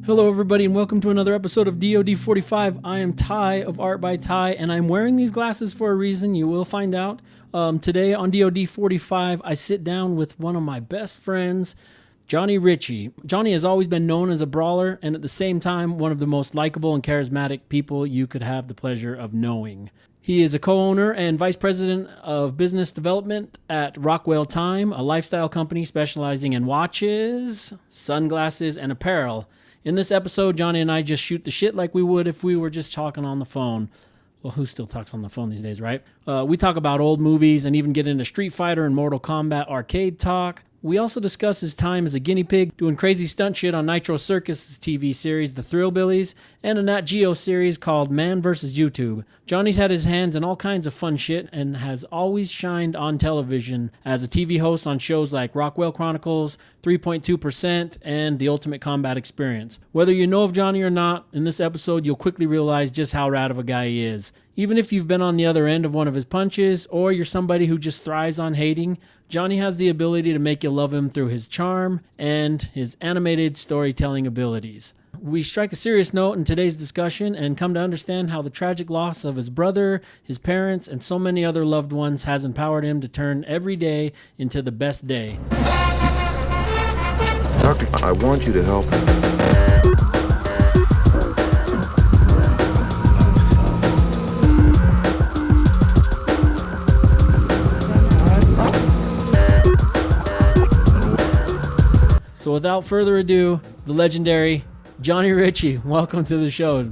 Hello everybody and welcome to another episode of DOD45. I am Ty of Art by Ty and I'm wearing these glasses for a reason. You will find out. Today on DOD45 I sit down with one of my best friends, Johnny Riche. Johnny has always been known as a brawler and at the same time one of the most likable and charismatic people you could have the pleasure of knowing. He is a co-owner and vice president of business development at Rockwell Time, a lifestyle company specializing in watches, sunglasses, and apparel. In this episode, Johnny and I just shoot the shit like we would if we were just talking on the phone. Well, who still talks on the phone these days, right? We talk about old movies and even get into Street Fighter and Mortal Kombat arcade talk. We also discuss his time as a guinea pig, doing crazy stunt shit on Nitro Circus' TV series, The Thrillbillies, and a Nat Geo series called Man vs. YouTube. Johnny's had his hands in all kinds of fun shit and has always shined on television as a TV host on shows like Rockwell Chronicles, 3.2%, and The Ultimate Combat Experience. Whether you know of Johnny or not, in this episode you'll quickly realize just how rad of a guy he is. Even if you've been on the other end of one of his punches, or you're somebody who just thrives on hating, Johnny has the ability to make you love him through his charm and his animated storytelling abilities. We strike a serious note in today's discussion and come to understand how the tragic loss of his brother, his parents, and so many other loved ones has empowered him to turn every day into the best day. Doctor, I want you to help. So without further ado, the legendary Johnny Riche, welcome to the show.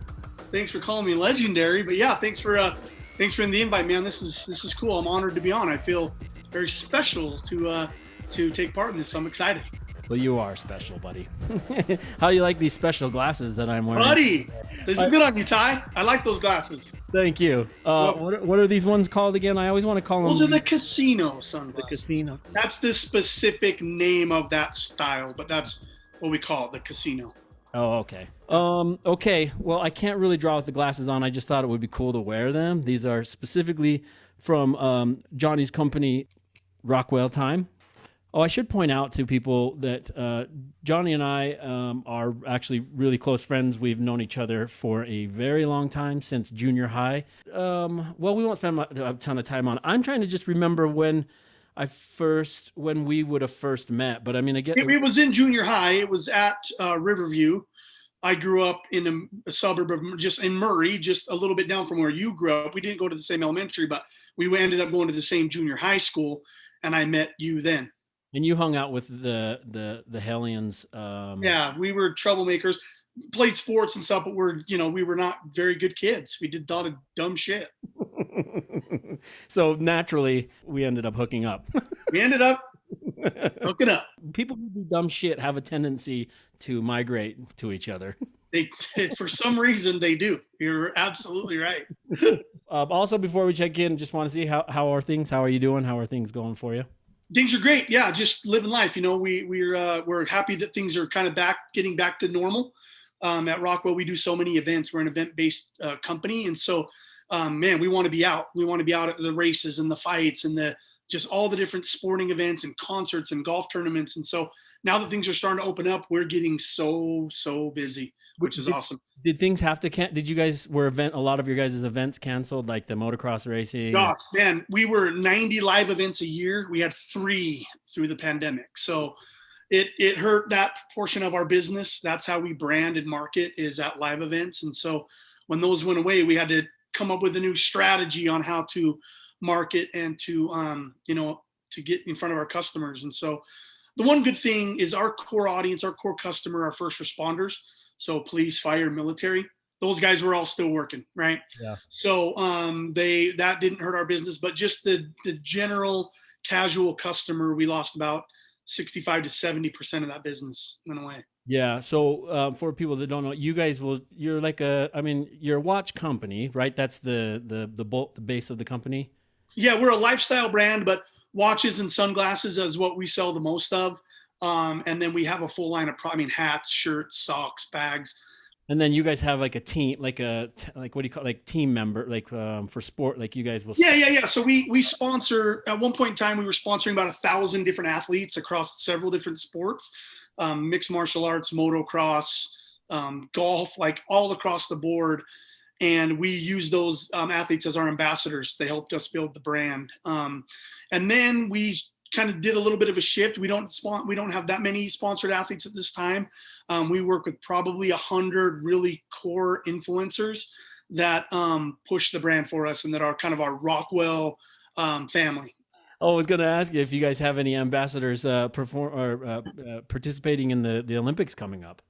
Thanks for calling me legendary, but yeah, thanks for the invite, man. This is cool. I'm honored to be on. I feel very special to take part in this. I'm excited. Well, you are special, buddy. How do you like these special glasses that I'm wearing? Buddy, these are good on you, Ty. I like those glasses. Thank you. What are these ones called again? I always want to call them. Those are the casino sunglasses. The casino. That's the specific name of that style, but that's what we call it, the casino. Oh, okay. Okay. Well, I can't really draw with the glasses on. I just thought it would be cool to wear them. These are specifically from Johnny's company, Rockwell Time. Oh, I should point out to people that Johnny and I are actually really close friends. We've known each other for a very long time, since junior high. Well, we won't spend a ton of time on it. I'm trying to just remember when we would have first met. But I mean, it was in junior high. It was at Riverview. I grew up in a suburb of just in Murray, just a little bit down from where you grew up. We didn't go to the same elementary, but we ended up going to the same junior high school, and I met you then. And you hung out with the Hellions. Yeah, we were troublemakers, played sports and stuff, but we were not very good kids. We did a lot of dumb shit. So naturally, we ended up hooking up. We ended up hooking up. People who do dumb shit have a tendency to migrate to each other. They, for some reason, they do. You're absolutely right. Also, before we check in, just want to see how are things? How are you doing? How are things going for you? Things are great. Yeah, just living life. We're happy that things are kind of getting back to normal. At Rockwell, we do so many events. We're an event-based company, and so, man, we want to be out. We want to be out at the races and the fights and just all the different sporting events and concerts and golf tournaments. And so now that things are starting to open up, we're getting so busy, which is awesome. Did things have to did you guys a lot of your guys' events canceled, like the motocross racing? Gosh, man, we were 90 live events a year. We had 3 through the pandemic. So it hurt that portion of our business. That's how we brand and market, is at live events. And so when those went away, we had to come up with a new strategy on how to market and to get in front of our customers. And so the one good thing is our core audience, our core customer, our first responders. So police, fire, military, those guys were all still working, right? Yeah. So that didn't hurt our business, but just the general casual customer, we lost about 65 to 70% of that business went away. Yeah. So for people that don't know, you guys you're like you're a watch company, right? That's the base of the company. Yeah, we're a lifestyle brand, but watches and sunglasses is what we sell the most of. And then we have a full line of hats, shirts, socks, bags. And then you guys have like a team, like like what do you call it? Like team member, like for sport, like you guys will. Yeah. So we sponsor, at one point in time, we were sponsoring about 1,000 different athletes across several different sports, mixed martial arts, motocross, golf, like all across the board. And we use those athletes as our ambassadors. They helped us build the brand. And then we kind of did a little bit of a shift. We don't have that many sponsored athletes at this time. We work with probably 100 really core influencers that push the brand for us and that are kind of our Rockwell family. Oh, I was going to ask you if you guys have any ambassadors participating in the Olympics coming up.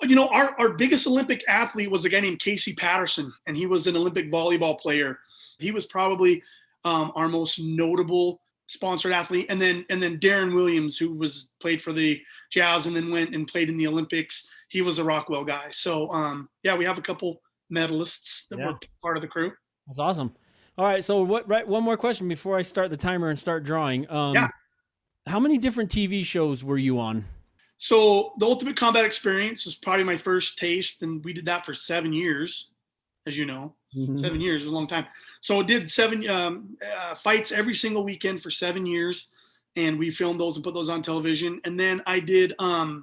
You know, our biggest Olympic athlete was a guy named Casey Patterson, and he was an Olympic volleyball player. He was probably our most notable sponsored athlete. And then Darren Williams, who played for the Jazz and then went and played in the Olympics. He was a Rockwell guy. So yeah, we have a couple medalists that were part of the crew. That's awesome. All right. So one more question before I start the timer and start drawing. How many different TV shows were you on? So the Ultimate Combat Experience was probably my first taste, and we did that for 7 years, as you know. 7 years is a long time. So I did 7 fights every single weekend for 7 years, and we filmed those and put those on television. And then I did the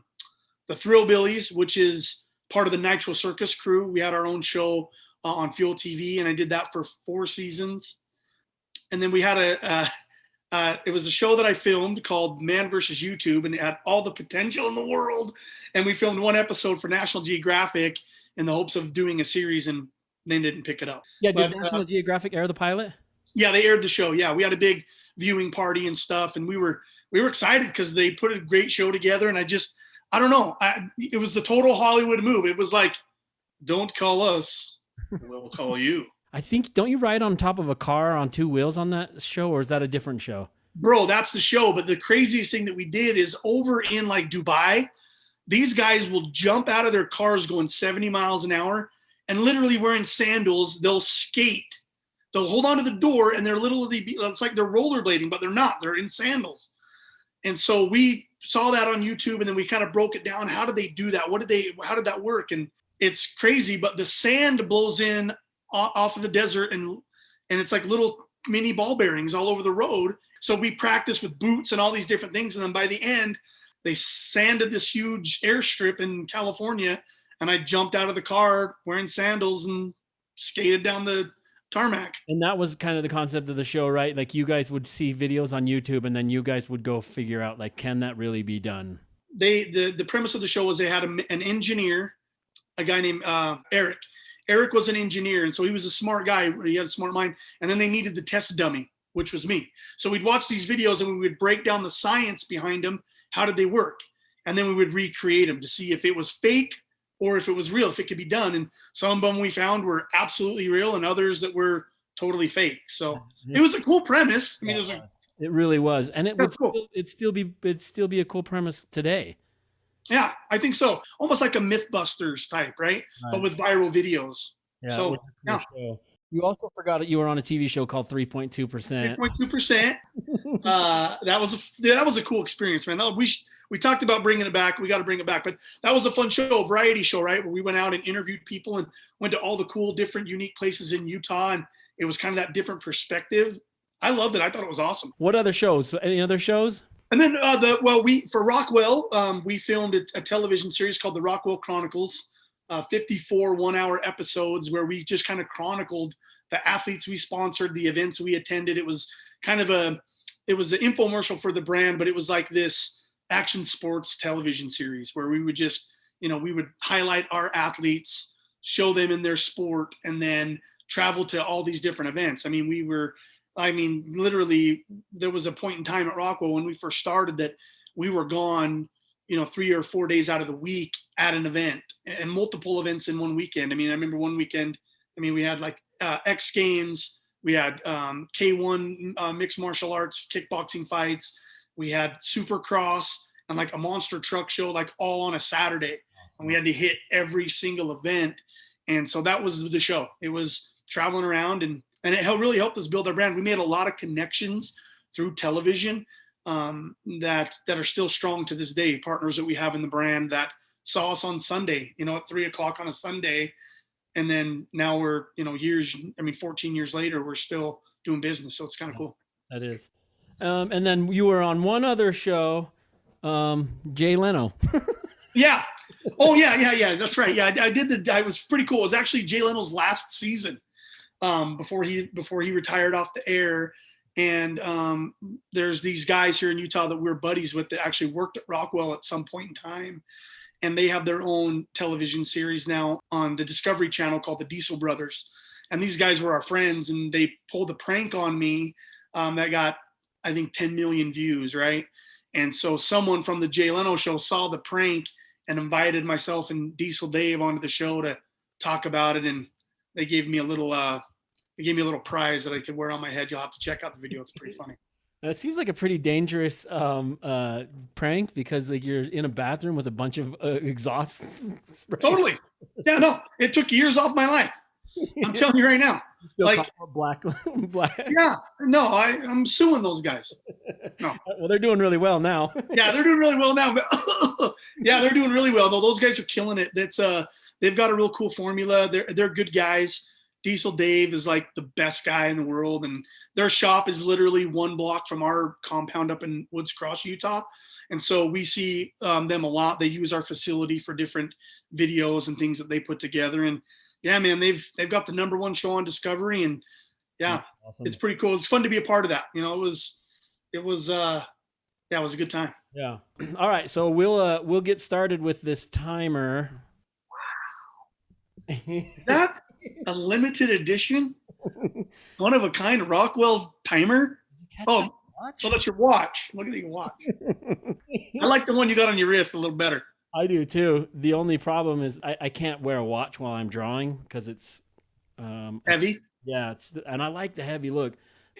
Thrillbillies, which is part of the Nitro Circus crew. We had our own show on Fuel TV, and I did that for 4 seasons. And then we had it was a show that I filmed called Man vs. YouTube, and it had all the potential in the world. And we filmed 1 episode for National Geographic in the hopes of doing a series, and they didn't pick it up. Yeah, did National Geographic air the pilot? Yeah, they aired the show. Yeah, we had a big viewing party and stuff, and we were excited because they put a great show together. And I don't know, it was the total Hollywood move. It was like, don't call us, we'll call you. I think, don't you ride on top of a car on 2 wheels on that show, or is that a different show? Bro, that's the show. But the craziest thing that we did is over in like Dubai, these guys will jump out of their cars going 70 miles an hour and literally wearing sandals. They'll skate. They'll hold on to the door, and they're literally, it's like they're rollerblading, but they're not. They're in sandals. And so we saw that on YouTube, and then we kind of broke it down. How did they do that? How did that work? And it's crazy, but the sand blows in off of the desert, and it's like little mini ball bearings all over the road. So we practiced with boots and all these different things. And then by the end, they sanded this huge airstrip in California, and I jumped out of the car wearing sandals and skated down the tarmac. And that was kind of the concept of the show, right? Like you guys would see videos on YouTube, and then you guys would go figure out, like, can that really be done? The premise of the show was they had an engineer, a guy named Eric. Eric was an engineer, and so he was a smart guy. He had a smart mind. And then they needed the test dummy, which was me. So we'd watch these videos, and we would break down the science behind them. How did they work? And then we would recreate them to see if it was fake or if it was real, if it could be done. And some of them we found were absolutely real, and others that were totally fake. So it was a cool premise. I mean, it really was. And it would cool. It'd still be a cool premise today. Yeah, I think so. Almost like a Mythbusters type, right? But with viral videos. Yeah. So, yeah. Show. You also forgot that you were on a TV show called 3.2%. 3.2%. That was a cool experience, man. We talked about bringing it back. We got to bring it back. But that was a fun show, a variety show, right? Where we went out and interviewed people and went to all the cool, different, unique places in Utah. And it was kind of that different perspective. I loved it. I thought it was awesome. What other shows? Any other shows? And then for Rockwell, we filmed a television series called the Rockwell Chronicles, 54 1-hour episodes where we just kind of chronicled the athletes we sponsored, the events we attended. It was kind of an infomercial for the brand, but it was like this action sports television series where we would just, we would highlight our athletes, show them in their sport, and then travel to all these different events. Literally, there was a point in time at Rockwell when we first started that we were gone, 3 or 4 days out of the week at an event, and multiple events in one weekend. I remember one weekend, we had like X Games, we had K1 mixed martial arts, kickboxing fights, we had Supercross, and like a monster truck show, like all on a Saturday. And we had to hit every single event. And so that was the show. It was traveling around, and it really helped us build our brand. We made a lot of connections through television that are still strong to this day, partners that we have in the brand that saw us on Sunday, you know, at 3:00 on a Sunday. And then now we're, you know, 14 years later, we're still doing business. So it's kind of cool. That is. And then you were on one other show, Jay Leno. Yeah. Oh yeah. That's right. Yeah. I did I was pretty cool. It was actually Jay Leno's last season, before he retired off the air. And there's these guys here in Utah that we're buddies with that actually worked at Rockwell at some point in time. And they have their own television series now on the Discovery Channel called the Diesel Brothers. And these guys were our friends, and they pulled a prank on me that got, I think, 10 million views, right? And so someone from the Jay Leno show saw the prank and invited myself and Diesel Dave onto the show to talk about it. And they gave me a little prize that I could wear on my head. You'll have to check out the video. It's pretty funny. It seems like a pretty dangerous prank, because like you're in a bathroom with a bunch of exhaust spray. Totally. Yeah, no, it took years off my life. I'm telling you right now. Like black. Yeah, no, I'm suing those guys. No. Well, they're doing really well now. Yeah, they're doing really well now. But yeah, they're doing really well. No, those guys are killing it. They've got a real cool formula. They're good guys. Diesel Dave is like the best guy in the world, and their shop is literally 1 block from our compound up in Woods Cross, Utah. And so we see them a lot. They use our facility for different videos and things that they put together. And yeah, man, they've got the #1 show on Discovery, and yeah, awesome. It's pretty cool. It's fun to be a part of that. You know, it was a good time. Yeah. All right, so we'll get started with this timer. Wow. That a limited edition, one of a kind Rockwell timer. Oh, that's your watch. Look at your watch. I like the one you got on your wrist a little better. I do too. The only problem is I can't wear a watch while I'm drawing because it's heavy. And I like the heavy look.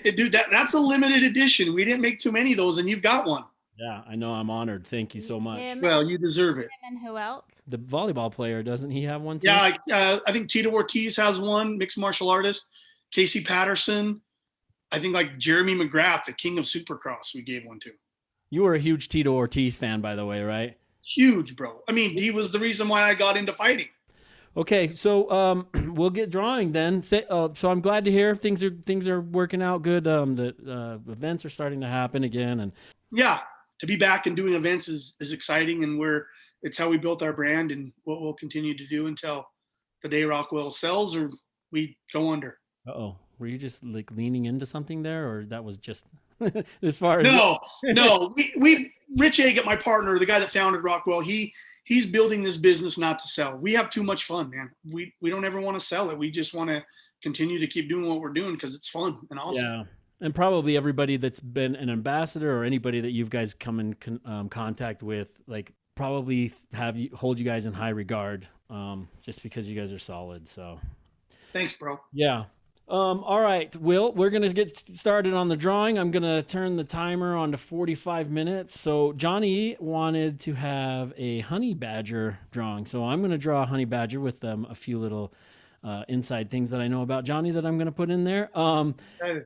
Dude, that's a limited edition. We didn't make too many of those, and you've got one. Yeah, I know. I'm honored. Thank you so much. Well, you deserve it. And who else? The volleyball player, doesn't he have one too? Yeah, I think Tito Ortiz has one, mixed martial artist. Casey Patterson. I think like Jeremy McGrath, the king of Supercross, we gave one to. You were a huge Tito Ortiz fan, by the way, right? Huge, bro. I mean, he was the reason why I got into fighting. Okay, so we'll get drawing then. So I'm glad to hear things are working out good. The events are starting to happen again, and yeah, to be back and doing events is exciting, and it's how we built our brand and what we'll continue to do until the day Rockwell sells or we go under. Uh-oh. Were you just like leaning into something there, or that was just as far as No. We Rich Egg, my partner, the guy that founded Rockwell, he's building this business not to sell. We have too much fun, man. We don't ever want to sell it. We just want to continue to keep doing what we're doing because it's fun and awesome. Yeah. And probably everybody that's been an ambassador or anybody that you guys come in contact with, like probably hold you guys in high regard, just because you guys are solid. So thanks, bro. Yeah. All right, Will, we're going to get started on the drawing. I'm going to turn the timer on to 45 minutes. So Johnny wanted to have a honey badger drawing. So I'm going to draw a honey badger with a few little inside things that I know about Johnny that I'm going to put in there.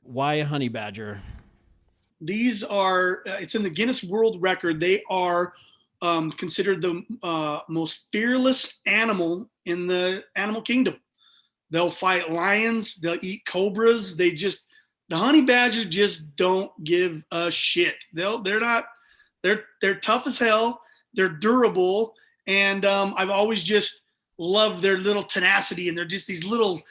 Why a honey badger? These are, it's in the Guinness World Record. They are considered the most fearless animal in the animal kingdom. They'll fight lions. They'll eat cobras. The honey badger just don't give a shit. They're tough as hell. They're durable. And I've always just loved their little tenacity, and they're just these little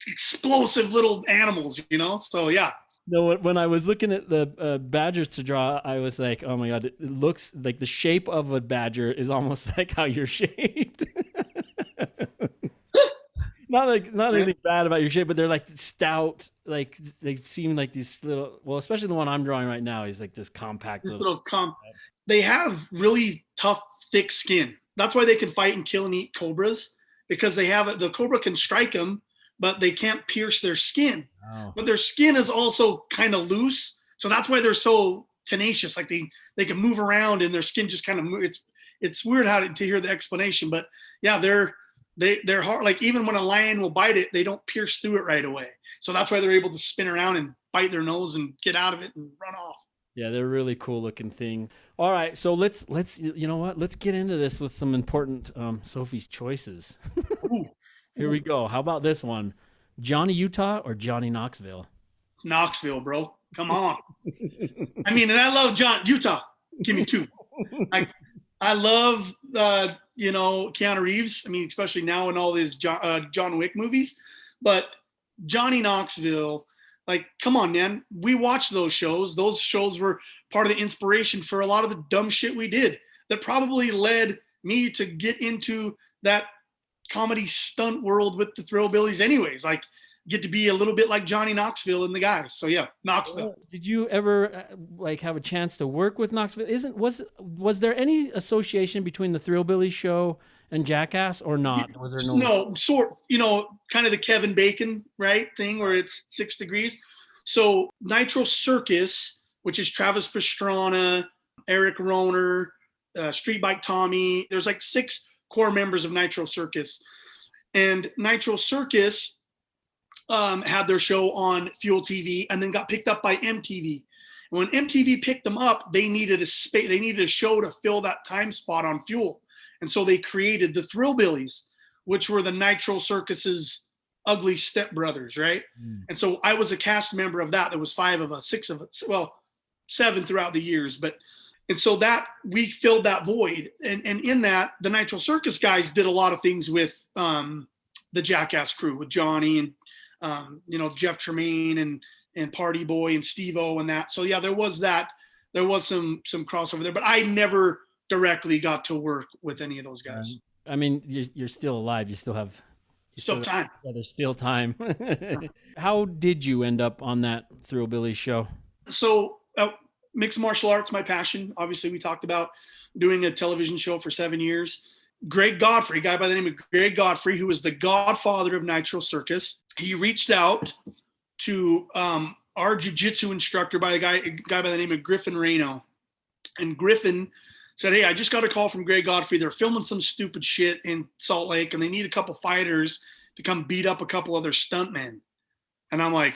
explosive little animals, you know? So yeah. No, when I was looking at the badgers to draw, I was like, oh my God, it looks like the shape of a badger is almost like how you're shaped. Not anything bad about your shape, but they're like stout. Like they seem like these little. Well, especially the one I'm drawing right now. He's like this compact. They have really tough, thick skin. That's why they can fight and kill and eat cobras, because they have it. The cobra can strike them, but they can't pierce their skin. Oh. But their skin is also kind of loose, so that's why they're so tenacious. Like they can move around, and their skin just kind of moves. It's weird to hear the explanation, but yeah, they're hard. Like even when a lion will bite it, they don't pierce through it right away. So that's why they're able to spin around and bite their nose and get out of it and run off. Yeah, they're a really cool looking thing. All right, so let's you know what? Let's get into this with some important Sophie's choices. Ooh, Here we go. How about this one? Johnny Utah or Johnny Knoxville? Knoxville, bro. Come on. I mean, and I love Utah. Give me two. I love Keanu Reeves. I mean, especially now in all these John Wick movies. But Johnny Knoxville, like, come on, man. We watched those shows. Those shows were part of the inspiration for a lot of the dumb shit we did that probably led me to get into that comedy stunt world with the Thrillbillies anyways. Like, get to be a little bit like Johnny Knoxville and the guys. So yeah, Knoxville. Did you ever like have a chance to work with Knoxville? Was there any association between the Thrillbillies show and Jackass or not? Was there no sort, kind of the Kevin Bacon, right, thing where it's 6 degrees. So Nitro Circus, which is Travis Pastrana, Eric Roner, Street Bike Tommy. There's like 6 core members of Nitro Circus, and Nitro Circus had their show on Fuel TV and then got picked up by MTV. And when MTV picked them up, they needed a show to fill that time spot on Fuel. And so they created the Thrillbillies, which were the Nitro Circus's ugly stepbrothers, right? And so I was a cast member of that. There was 5 of us, 6 of us, well, 7 throughout the years. And so that we filled that void. And in that, the Nitro Circus guys did a lot of things with the Jackass crew, with Johnny and Jeff Tremaine and Party Boy and Steve-O and that. So yeah, there was some crossover there, but I never directly got to work with any of those guys. I mean, you're still alive. You still have time. Yeah, there's still time. How did you end up on that Thrillbillies show? So mixed martial arts, my passion. Obviously, we talked about doing a television show for 7 years. Greg Godfrey, a guy by the name of Greg Godfrey, who was the godfather of Nitro Circus. He reached out to our jiu-jitsu instructor by a guy by the name of Griffin Reno. And Griffin said, hey, I just got a call from Greg Godfrey. They're filming some stupid shit in Salt Lake, and they need a couple fighters to come beat up a couple other stuntmen. And I'm like,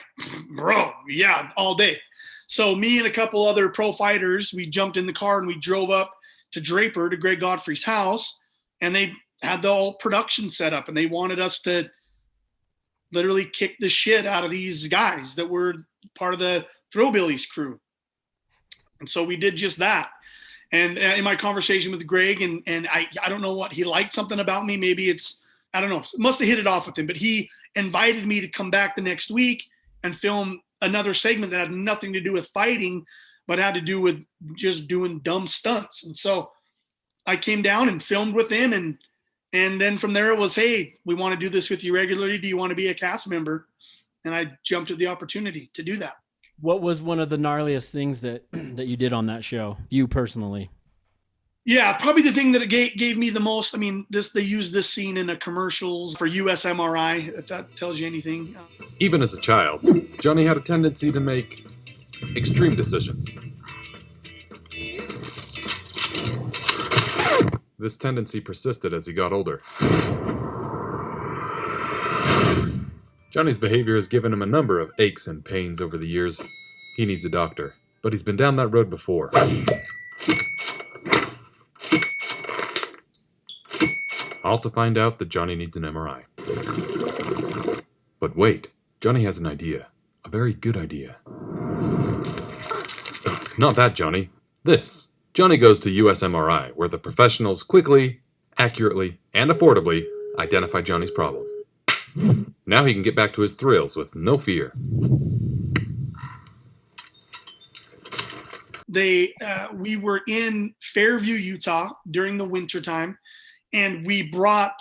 bro, yeah, all day. So me and a couple other pro fighters, we jumped in the car and we drove up to Draper, to Greg Godfrey's house. And they had the whole production set up, and they wanted us to literally kick the shit out of these guys that were part of the Thrillbillies crew. And so we did just that. And in my conversation with Greg, and I don't know what, he liked something about me. Maybe I don't know, must have hit it off with him, but he invited me to come back the next week and film another segment that had nothing to do with fighting, but had to do with just doing dumb stunts. And so I came down and filmed with him, and then from there it was, hey, we want to do this with you regularly. Do you want to be a cast member? And I jumped at the opportunity to do that. What was one of the gnarliest things that you did on that show, you personally? Yeah, probably the thing that gave me the most. I mean, they used this scene in a commercials for USMRI, if that tells you anything. Even as a child, Johnny had a tendency to make extreme decisions. This tendency persisted as he got older. Johnny's behavior has given him a number of aches and pains over the years. He needs a doctor, but he's been down that road before. All to find out that Johnny needs an MRI. But wait, Johnny has an idea. A very good idea. Not that, Johnny. This. Johnny goes to USMRI, where the professionals quickly, accurately, and affordably identify Johnny's problem. Now he can get back to his thrills with no fear. We were in Fairview, Utah during the wintertime, and we brought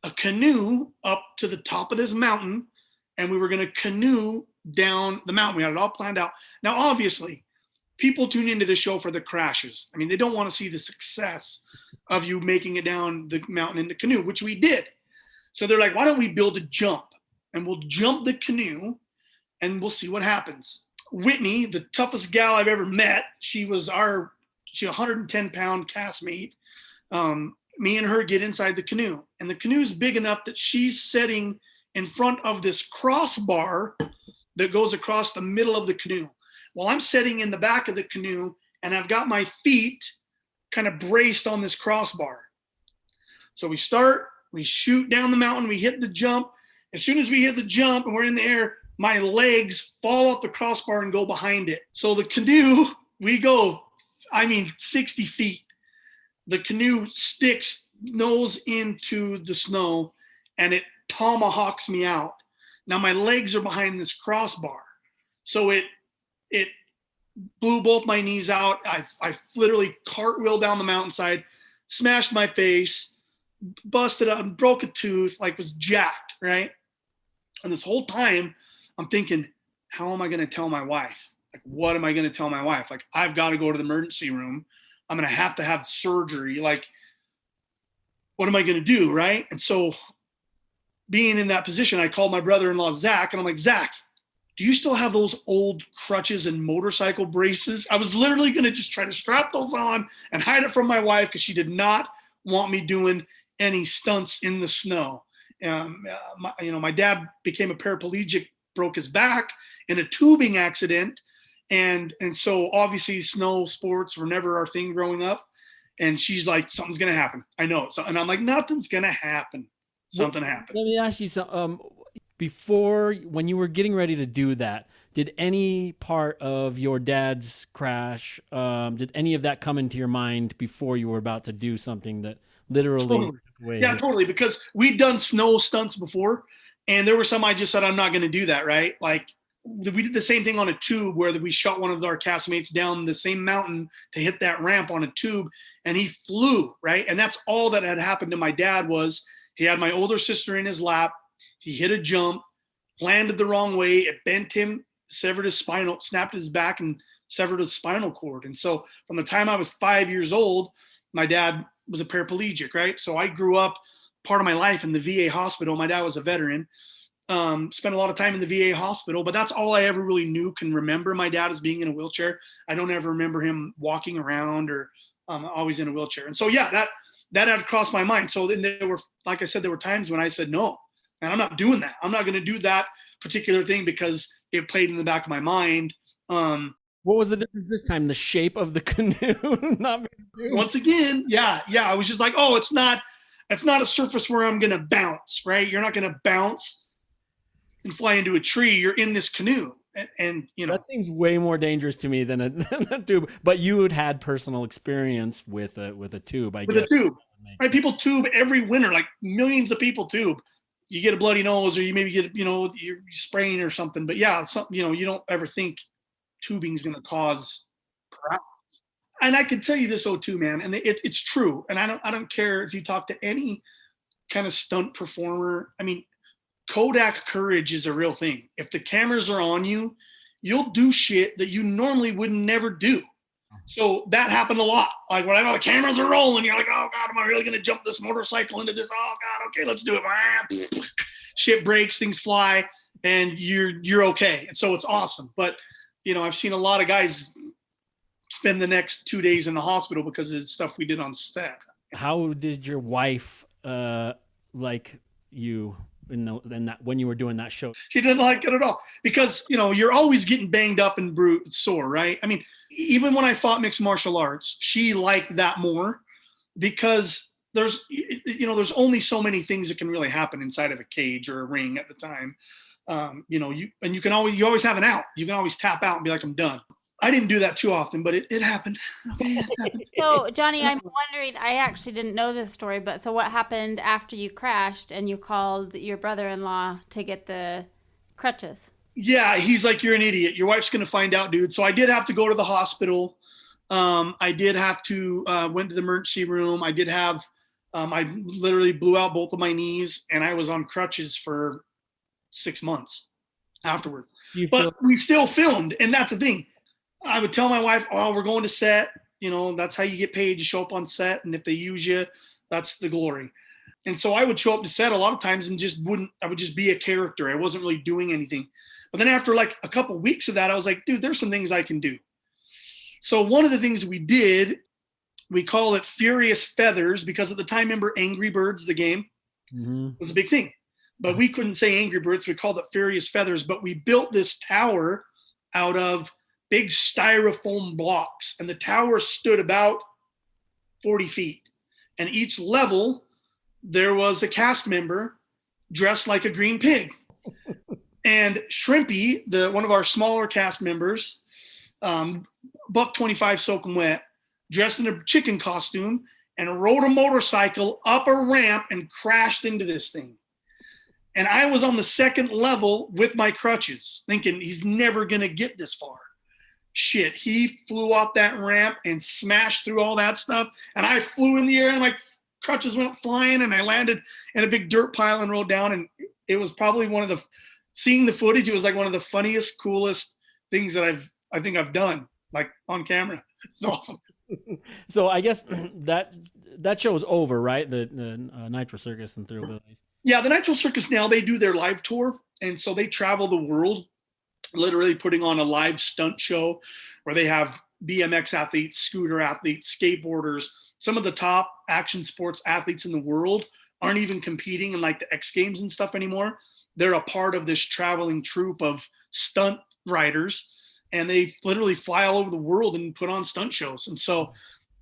a canoe up to the top of this mountain, and we were going to canoe down the mountain. We had it all planned out. Now, obviously, people tune into the show for the crashes. I mean, they don't want to see the success of you making it down the mountain in the canoe, which we did. So they're like, why don't we build a jump? And we'll jump the canoe and we'll see what happens. Whitney, the toughest gal I've ever met, she was a 110-pound castmate. Me and her get inside the canoe. And the canoe's big enough that she's sitting in front of this crossbar that goes across the middle of the canoe. Well, I'm sitting in the back of the canoe and I've got my feet kind of braced on this crossbar. So we shoot down the mountain, we hit the jump. As soon as we hit the jump and we're in the air, my legs fall off the crossbar and go behind it. So the canoe, we go, 60 feet. The canoe sticks nose into the snow and it tomahawks me out. Now my legs are behind this crossbar. So it blew both my knees out. I literally cartwheeled down the mountainside, smashed my face, busted up, broke a tooth, was jacked, right? And this whole time I'm thinking, how am I going to tell my wife? What am I going to tell my wife? I've got to go to the emergency room. I'm going to have surgery. What am I going to do, right? And so being in that position, I called my brother-in-law, Zach, and I'm like, Zach, do you still have those old crutches and motorcycle braces? I was literally going to just try to strap those on and hide it from my wife because she did not want me doing any stunts in the snow. My dad became a paraplegic, broke his back in a tubing accident. And so obviously snow sports were never our thing growing up. And she's like, something's going to happen. I know it. And I'm like, nothing's going to happen. Something happened. Let me ask you something. Before, when you were getting ready to do that, did any part of your dad's crash, did any of that come into your mind before you were about to do something that literally Totally. Yeah, totally. Because we'd done snow stunts before, and there were some I just said, I'm not going to do that, right? We did the same thing on a tube where we shot one of our castmates down the same mountain to hit that ramp on a tube, and he flew, right? And that's all that had happened to my dad was he had my older sister in his lap. He hit a jump, landed the wrong way. It bent him, snapped his back and severed his spinal cord. And so from the time I was 5 years old, my dad was a paraplegic, right? So I grew up part of my life in the VA hospital. My dad was a veteran, spent a lot of time in the VA hospital, but that's all I ever really can remember my dad as being in a wheelchair. I don't ever remember him walking around or always in a wheelchair. And so, yeah, that had crossed my mind. So then there were, like I said, there were times when I said, no, and I'm not doing that. I'm not going to do that particular thing because it played in the back of my mind. What was the difference this time? The shape of the canoe? Once again, yeah. I was just like, oh, it's not a surface where I'm going to bounce, right? You're not going to bounce and fly into a tree. You're in this canoe. And that seems way more dangerous to me than a tube. But you had personal experience with a tube, I guess. With a tube, right? People tube every winter, millions of people tube. You get a bloody nose, or you maybe get, you're spraying or something. But yeah, you don't ever think tubing is going to cause paralysis. And I can tell you this, too, man, and it's true. And I don't care if you talk to any kind of stunt performer. Kodak courage is a real thing. If the cameras are on you, you'll do shit that you normally would never do. So that happened a lot. When I know the cameras are rolling, you're like, oh God, am I really going to jump this motorcycle into this? Oh God, okay, let's do it. Shit breaks, things fly, and you're okay. And so it's awesome. But, I've seen a lot of guys spend the next 2 days in the hospital because of the stuff we did on set. How did your wife like you in that when you were doing that show? She didn't like it at all because, you're always getting banged up and sore, right? Even when I fought mixed martial arts, she liked that more because there's only so many things that can really happen inside of a cage or a ring at the time. You always have an out. You can always tap out and be like, I'm done. I didn't do that too often, but it happened. Okay, it happened. So, Johnny, I'm wondering, I actually didn't know this story, but so what happened after you crashed and you called your brother-in-law to get the crutches? Yeah, he's like, you're an idiot. Your wife's going to find out, dude. So I did have to go to the hospital. I did have to, went to the emergency room. I did have, I literally blew out both of my knees and I was on crutches for 6 months afterwards. But we still filmed. And that's the thing. I would tell my wife, oh, we're going to set. That's how you get paid. You show up on set. And if they use you, that's the glory. And so I would show up to set a lot of times and I would just be a character. I wasn't really doing anything. But then after a couple of weeks of that, I was like, dude, there's some things I can do. So one of the things we did, we call it Furious Feathers because at the time, remember Angry Birds, the game? Mm-hmm. Was a big thing. But we couldn't say Angry Birds. So we called it Furious Feathers. But we built this tower out of big styrofoam blocks, and the tower stood about 40 feet. And each level, there was a cast member dressed like a green pig. And Shrimpy, one of our smaller cast members, $1.25 soaking wet, dressed in a chicken costume, and rode a motorcycle up a ramp and crashed into this thing. And I was on the second level with my crutches, thinking he's never going to get this far. Shit, he flew off that ramp and smashed through all that stuff. And I flew in the air and my crutches went flying, and I landed in a big dirt pile and rolled down. And it was probably seeing the footage, it was like one of the funniest, coolest things that I think I've done, like on camera. It's awesome. So I guess that show is over, right? The Nitro Circus and Thrillbillies. Yeah, the Nitro Circus now, they do their live tour, and so they travel the world, literally putting on a live stunt show where they have BMX athletes, scooter athletes, skateboarders. Some of the top action sports athletes in the world aren't even competing in like the X Games and stuff anymore. They're a part of this traveling troupe of stunt riders, and they literally fly all over the world and put on stunt shows. And so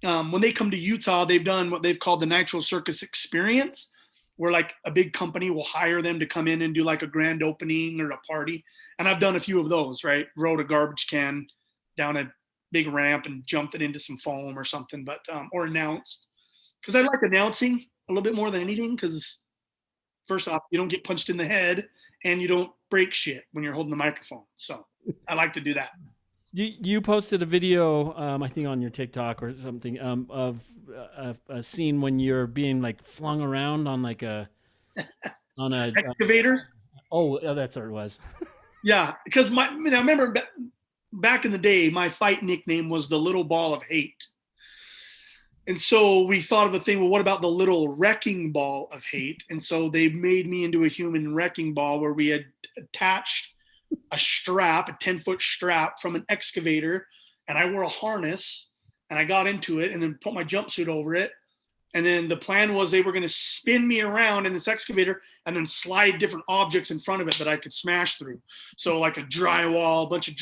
when they come to Utah, they've done what they've called the Nitro Circus Experience, where like a big company will hire them to come in and do like a grand opening or a party. And I've done a few of those, right? Rode a garbage can down a big ramp and jumped it into some foam or something, but or announced. Because I like announcing a little bit more than anything, because first off, you don't get punched in the head and you don't break shit when you're holding the microphone. So I like to do that. You posted a video, I think on your TikTok or something, of a scene when you're being like flung around on like on a excavator. That's what it was. Yeah, because I remember back in the day, my fight nickname was the Little Ball of Hate. And so we thought of a thing, well, what about the Little Wrecking Ball of Hate? And so they made me into a human wrecking ball where we had attached a strap, a 10-foot strap from an excavator, and I wore a harness, and I got into it and then put my jumpsuit over it. And then the plan was they were going to spin me around in this excavator and then slide different objects in front of it that I could smash through. So like a drywall, a bunch of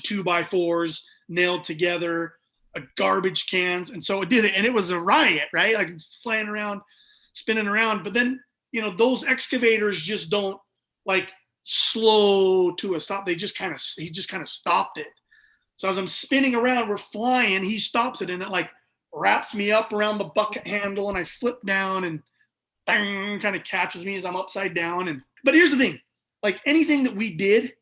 2x4s nailed together, a garbage cans. And so it did it. And it was a riot, right? Like flying around, spinning around. But then, those excavators just don't like slow to a stop. He just kind of stopped it. So as I'm spinning around, we're flying, he stops it, and it like wraps me up around the bucket handle, and I flip down, and bang, kind of catches me as I'm upside down. But here's the thing, like anything that we did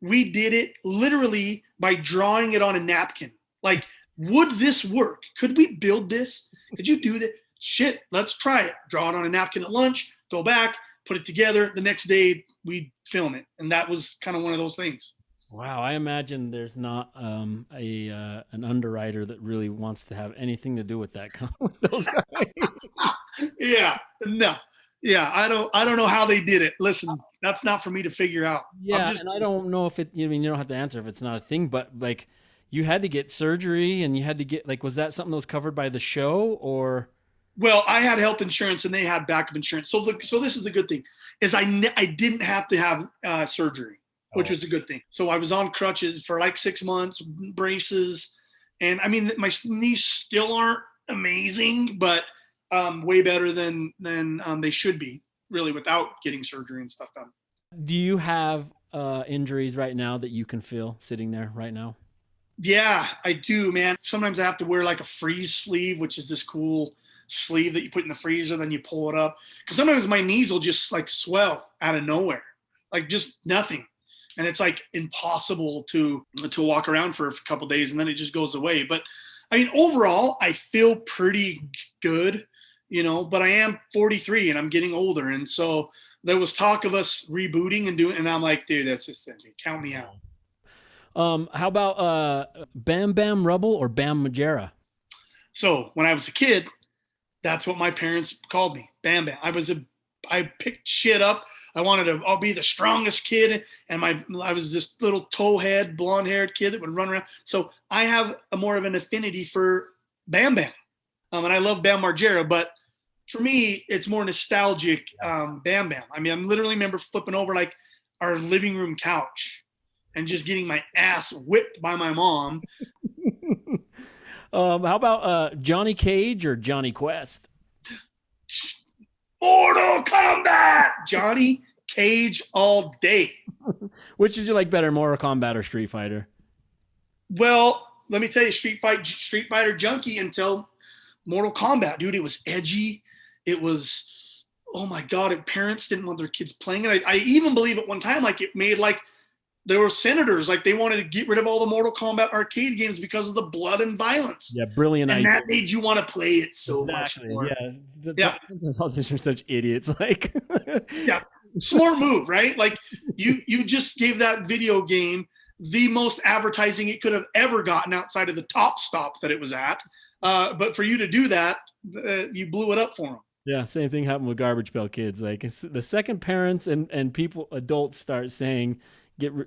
it literally by drawing it on a napkin. Like, would this work? Could we build this? Could you do that? Shit, let's try it. Draw it on a napkin at lunch, go back, put it together. The next day we film it. And that was kind of one of those things. Wow. I imagine there's not an underwriter that really wants to have anything to do with that. With those guys. Yeah. No. Yeah. I don't know how they did it. Listen, that's not for me to figure out. Yeah. And I don't know if you don't have to answer if it's not a thing, but like you had to get surgery and you had to get was that something that was covered by the show or? Well, I had health insurance and they had backup insurance. So this is the good thing is I didn't have to have surgery, which was a good thing. So I was on crutches for like 6 months, braces. And I mean, my knees still aren't amazing, but way better than they should be really without getting surgery and stuff done. Do you have injuries right now that you can feel sitting there right now? Yeah, I do, man. Sometimes I have to wear like a freeze sleeve, which is this cool sleeve that you put in the freezer, then you pull it up. Because sometimes my knees will just like swell out of nowhere, like just nothing. And it's like impossible to walk around for a couple of days and then it just goes away. But I mean, overall, I feel pretty good, but I am 43 and I'm getting older. And so there was talk of us rebooting and doing, and I'm like, dude, that's just it. Count me out. How about Bam Bam Rubble or Bam Majera? So when I was a kid, that's what my parents called me, Bam Bam. I picked shit up. I'll be the strongest kid. And I was this little towhead, blonde haired kid that would run around. So I have more of an affinity for Bam Bam. And I love Bam Margera, but for me, it's more nostalgic, Bam Bam. I mean, I literally remember flipping over like our living room couch and just getting my ass whipped by my mom. How about Johnny Cage or Johnny Quest? Mortal Kombat! Johnny Cage all day. Which did you like better, Mortal Kombat or Street Fighter? Well, let me tell you, Street Fighter junkie until Mortal Kombat, dude. It was edgy. It was, oh my God, parents didn't want their kids playing it. I even believe at one time, like it made like, there were senators, like they wanted to get rid of all the Mortal Kombat arcade games because of the blood and violence. Yeah, brilliant and idea. And that made you want to play it so much more. Yeah, the politicians are such idiots. Like, yeah, smart move, right? Like you just gave that video game the most advertising it could have ever gotten outside of the top stop that it was at. But for you to do that, you blew it up for them. Yeah, same thing happened with Garbage Pail Kids. Like the second parents and people, adults start saying,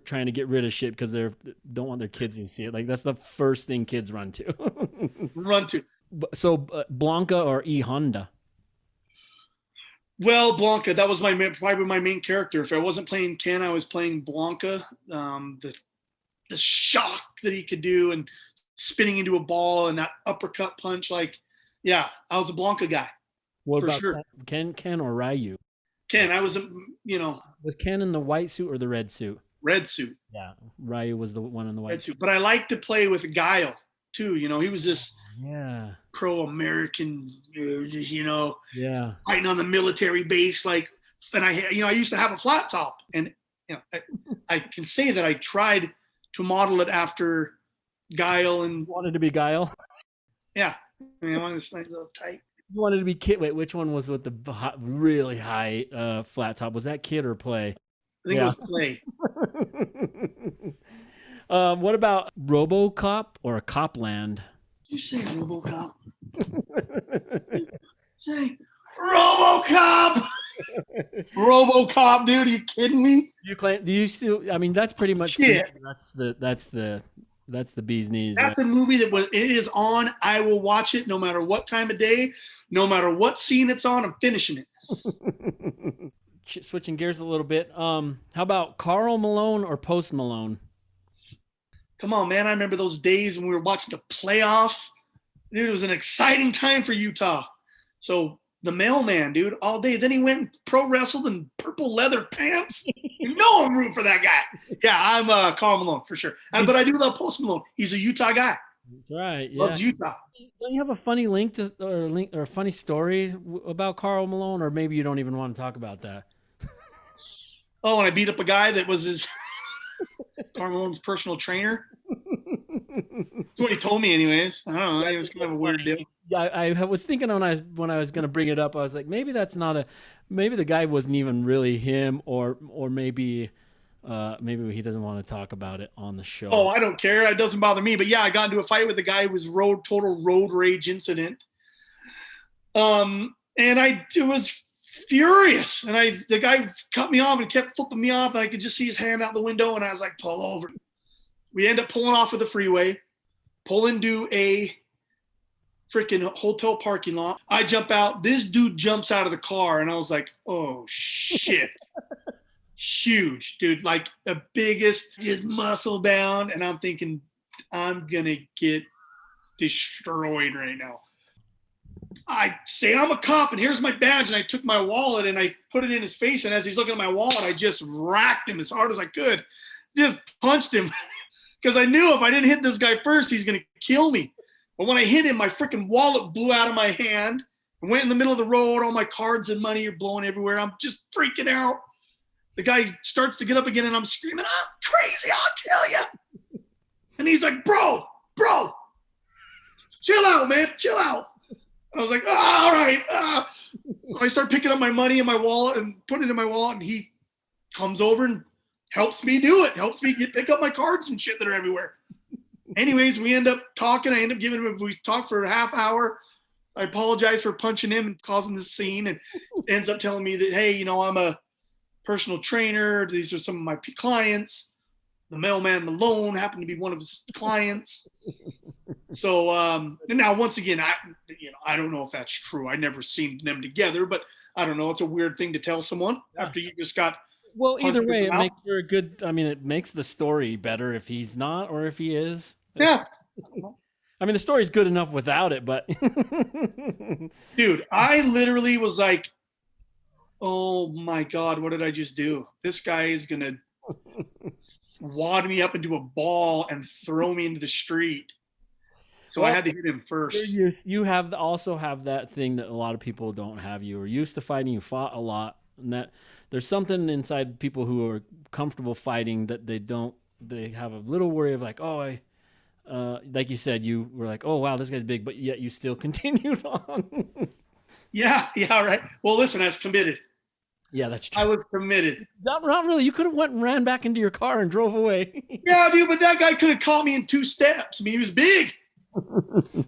trying to get rid of shit because they don't want their kids to see it. Like that's the first thing kids run to. So Blanca or E Honda? Well, Blanca, that was probably my main character. If I wasn't playing Ken, I was playing Blanca. The shock that he could do and spinning into a ball and that uppercut punch, like, yeah, I was a Blanca guy. What for about sure. Ken or Ryu? Ken, I was, Was Ken in the white suit or the red suit? Red suit. Yeah, Ryu was the one in the white red suit. But I like to play with Guile too. He was this pro-American, fighting on the military base. Like, and I used to have a flat top, and I can say that I tried to model it after Guile and wanted to be Guile. Yeah, I wanted to nice little tight. You wanted to be Kid. Wait, which one was with the really high flat top? Was that Kid or Play? I think it was Play. What about RoboCop or Copland? Did you say RoboCop? Say RoboCop. RoboCop, dude. Are you kidding me? Do you still? I mean, that's pretty much shit. That's the bee's knees. That's a movie that when it is on, I will watch it no matter what time of day, no matter what scene it's on. I'm finishing it. Switching gears a little bit. How about Karl Malone or Post Malone? Come on, man. I remember those days when we were watching the playoffs. Dude, it was an exciting time for Utah. So the mailman, dude, all day. Then he went and pro wrestled in purple leather pants. I'm rooting for that guy. Yeah, I'm Karl Malone for sure. But I do love Post Malone. He's a Utah guy. That's right. Yeah. Loves Utah. Don't you have a funny or a funny story about Karl Malone, or maybe you don't even want to talk about that? Oh, and I beat up a guy that was his Karl Malone's personal trainer. That's what he told me, anyways. I don't know. It was kind of a weird deal. Yeah, I was thinking when I was going to bring it up, I was like, maybe that's not maybe the guy wasn't even really him, or maybe he doesn't want to talk about it on the show. Oh, I don't care. It doesn't bother me. But yeah, I got into a fight with a guy who was total road rage incident. And I was furious, and the guy cut me off and kept flipping me off, and I could just see his hand out the window, and I was like, pull over. We end up pulling off of the freeway, pull into a freaking hotel parking lot. I jump out. This dude jumps out of the car, and I was like, oh shit. Huge, dude, like the biggest, just muscle bound, and I'm thinking I'm gonna get destroyed right now. I say I'm a cop, and here's my badge, and I took my wallet and I put it in his face, and as he's looking at my wallet, I just racked him as hard as I could, just punched him because I knew if I didn't hit this guy first, he's gonna kill me. But when I hit him, my freaking wallet blew out of my hand and went in the middle of the road. All my cards and money are blowing everywhere. I'm just freaking out. The guy starts to get up again, and I'm screaming, I'm crazy, I'll kill you. And he's like, bro, chill out, man, chill out. And I was like, all right. So I start picking up my money in my wallet and putting it in my wallet, and he comes over and helps me do it, helps me pick up my cards and shit that are everywhere. Anyways, we end up talking. I end up giving him, we talked for a half hour. I apologize for punching him and causing this scene, and ends up telling me that, hey, I'm a personal trainer. These are some of my clients. The mailman Malone happened to be one of his clients. So, and now once again, I don't know if that's true. I never seen them together, but I don't know. It's a weird thing to tell someone after you just got Well, either punches way, him it out. makes for a good. I mean, it makes the story better if he's not or if he is. Yeah. I mean, the story's good enough without it, but Dude, I literally was like, oh my God, what did I just do? This guy is going to wad me up into a ball and throw me into the street. So I had to hit him first. you also have that thing that a lot of people don't have. You were used to fighting. You fought a lot, and that there's something inside people who are comfortable fighting that they don't. They have a little worry of like, oh, like you said, you were like, oh wow, this guy's big, but yet you still continued on. Yeah, right. Well, listen, I was committed. Yeah, that's true. I was committed. Not really. You could have went and ran back into your car and drove away. Yeah, dude, but that guy could have caught me in 2 steps. I mean, he was big.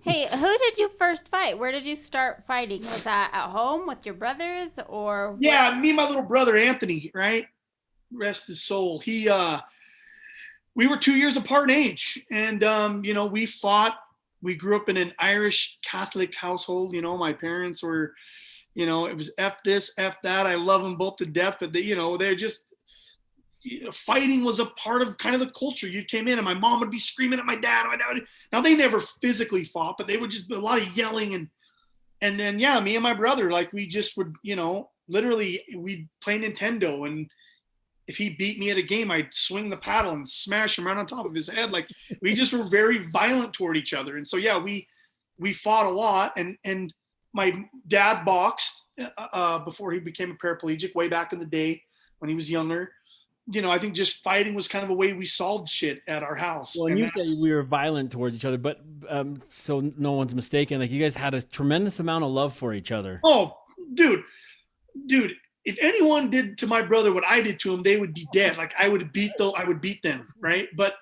Hey, who did you first fight? Where did you start fighting? Was that at home with your brothers or? Yeah, me and my little brother Anthony, right? Rest his soul. We were 2 years apart in age, and we fought. We grew up in an Irish Catholic household. My parents were, it was F this, F that. I love them both to death, but they're just, fighting was a part of kind of the culture. You came in and my mom would be screaming at my dad. Now they never physically fought, but they would just be a lot of yelling. And then, yeah, me and my brother, like we just would, literally we'd play Nintendo. And if he beat me at a game, I'd swing the paddle and smash him right on top of his head. Like we just were very violent toward each other. And so, yeah, we fought a lot. And my dad boxed before he became a paraplegic way back in the day when he was younger. I think just fighting was kind of a way we solved shit at our house. Well, and you say we were violent towards each other, but so no one's mistaken. Like you guys had a tremendous amount of love for each other. Oh, dude, if anyone did to my brother what I did to him, they would be dead. Like I would beat them, right? But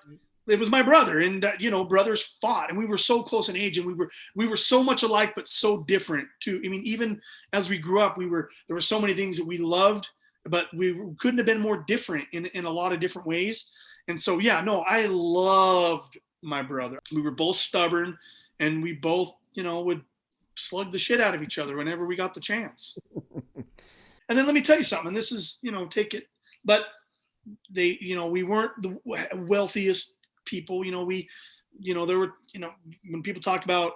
it was my brother, and brothers fought, and we were so close in age, and we were so much alike, but so different too. I mean, even as we grew up, there were so many things that we loved, but we couldn't have been more different in a lot of different ways. And so, yeah, no, I loved my brother. We were both stubborn, and we both, would slug the shit out of each other whenever we got the chance. And then let me tell you something, this is, take it, but they, we weren't the wealthiest people, there were, when people talk about,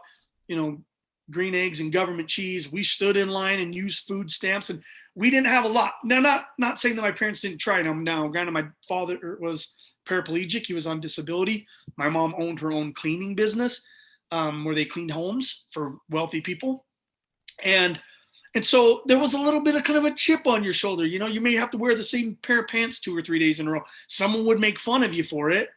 green eggs and government cheese, we stood in line and used food stamps, and we didn't have a lot. Now, not saying that my parents didn't try. Now, granted, my father was paraplegic. He was on disability. My mom owned her own cleaning business where they cleaned homes for wealthy people. And so there was a little bit of kind of a chip on your shoulder. You may have to wear the same pair of pants 2 or 3 days in a row. Someone would make fun of you for it.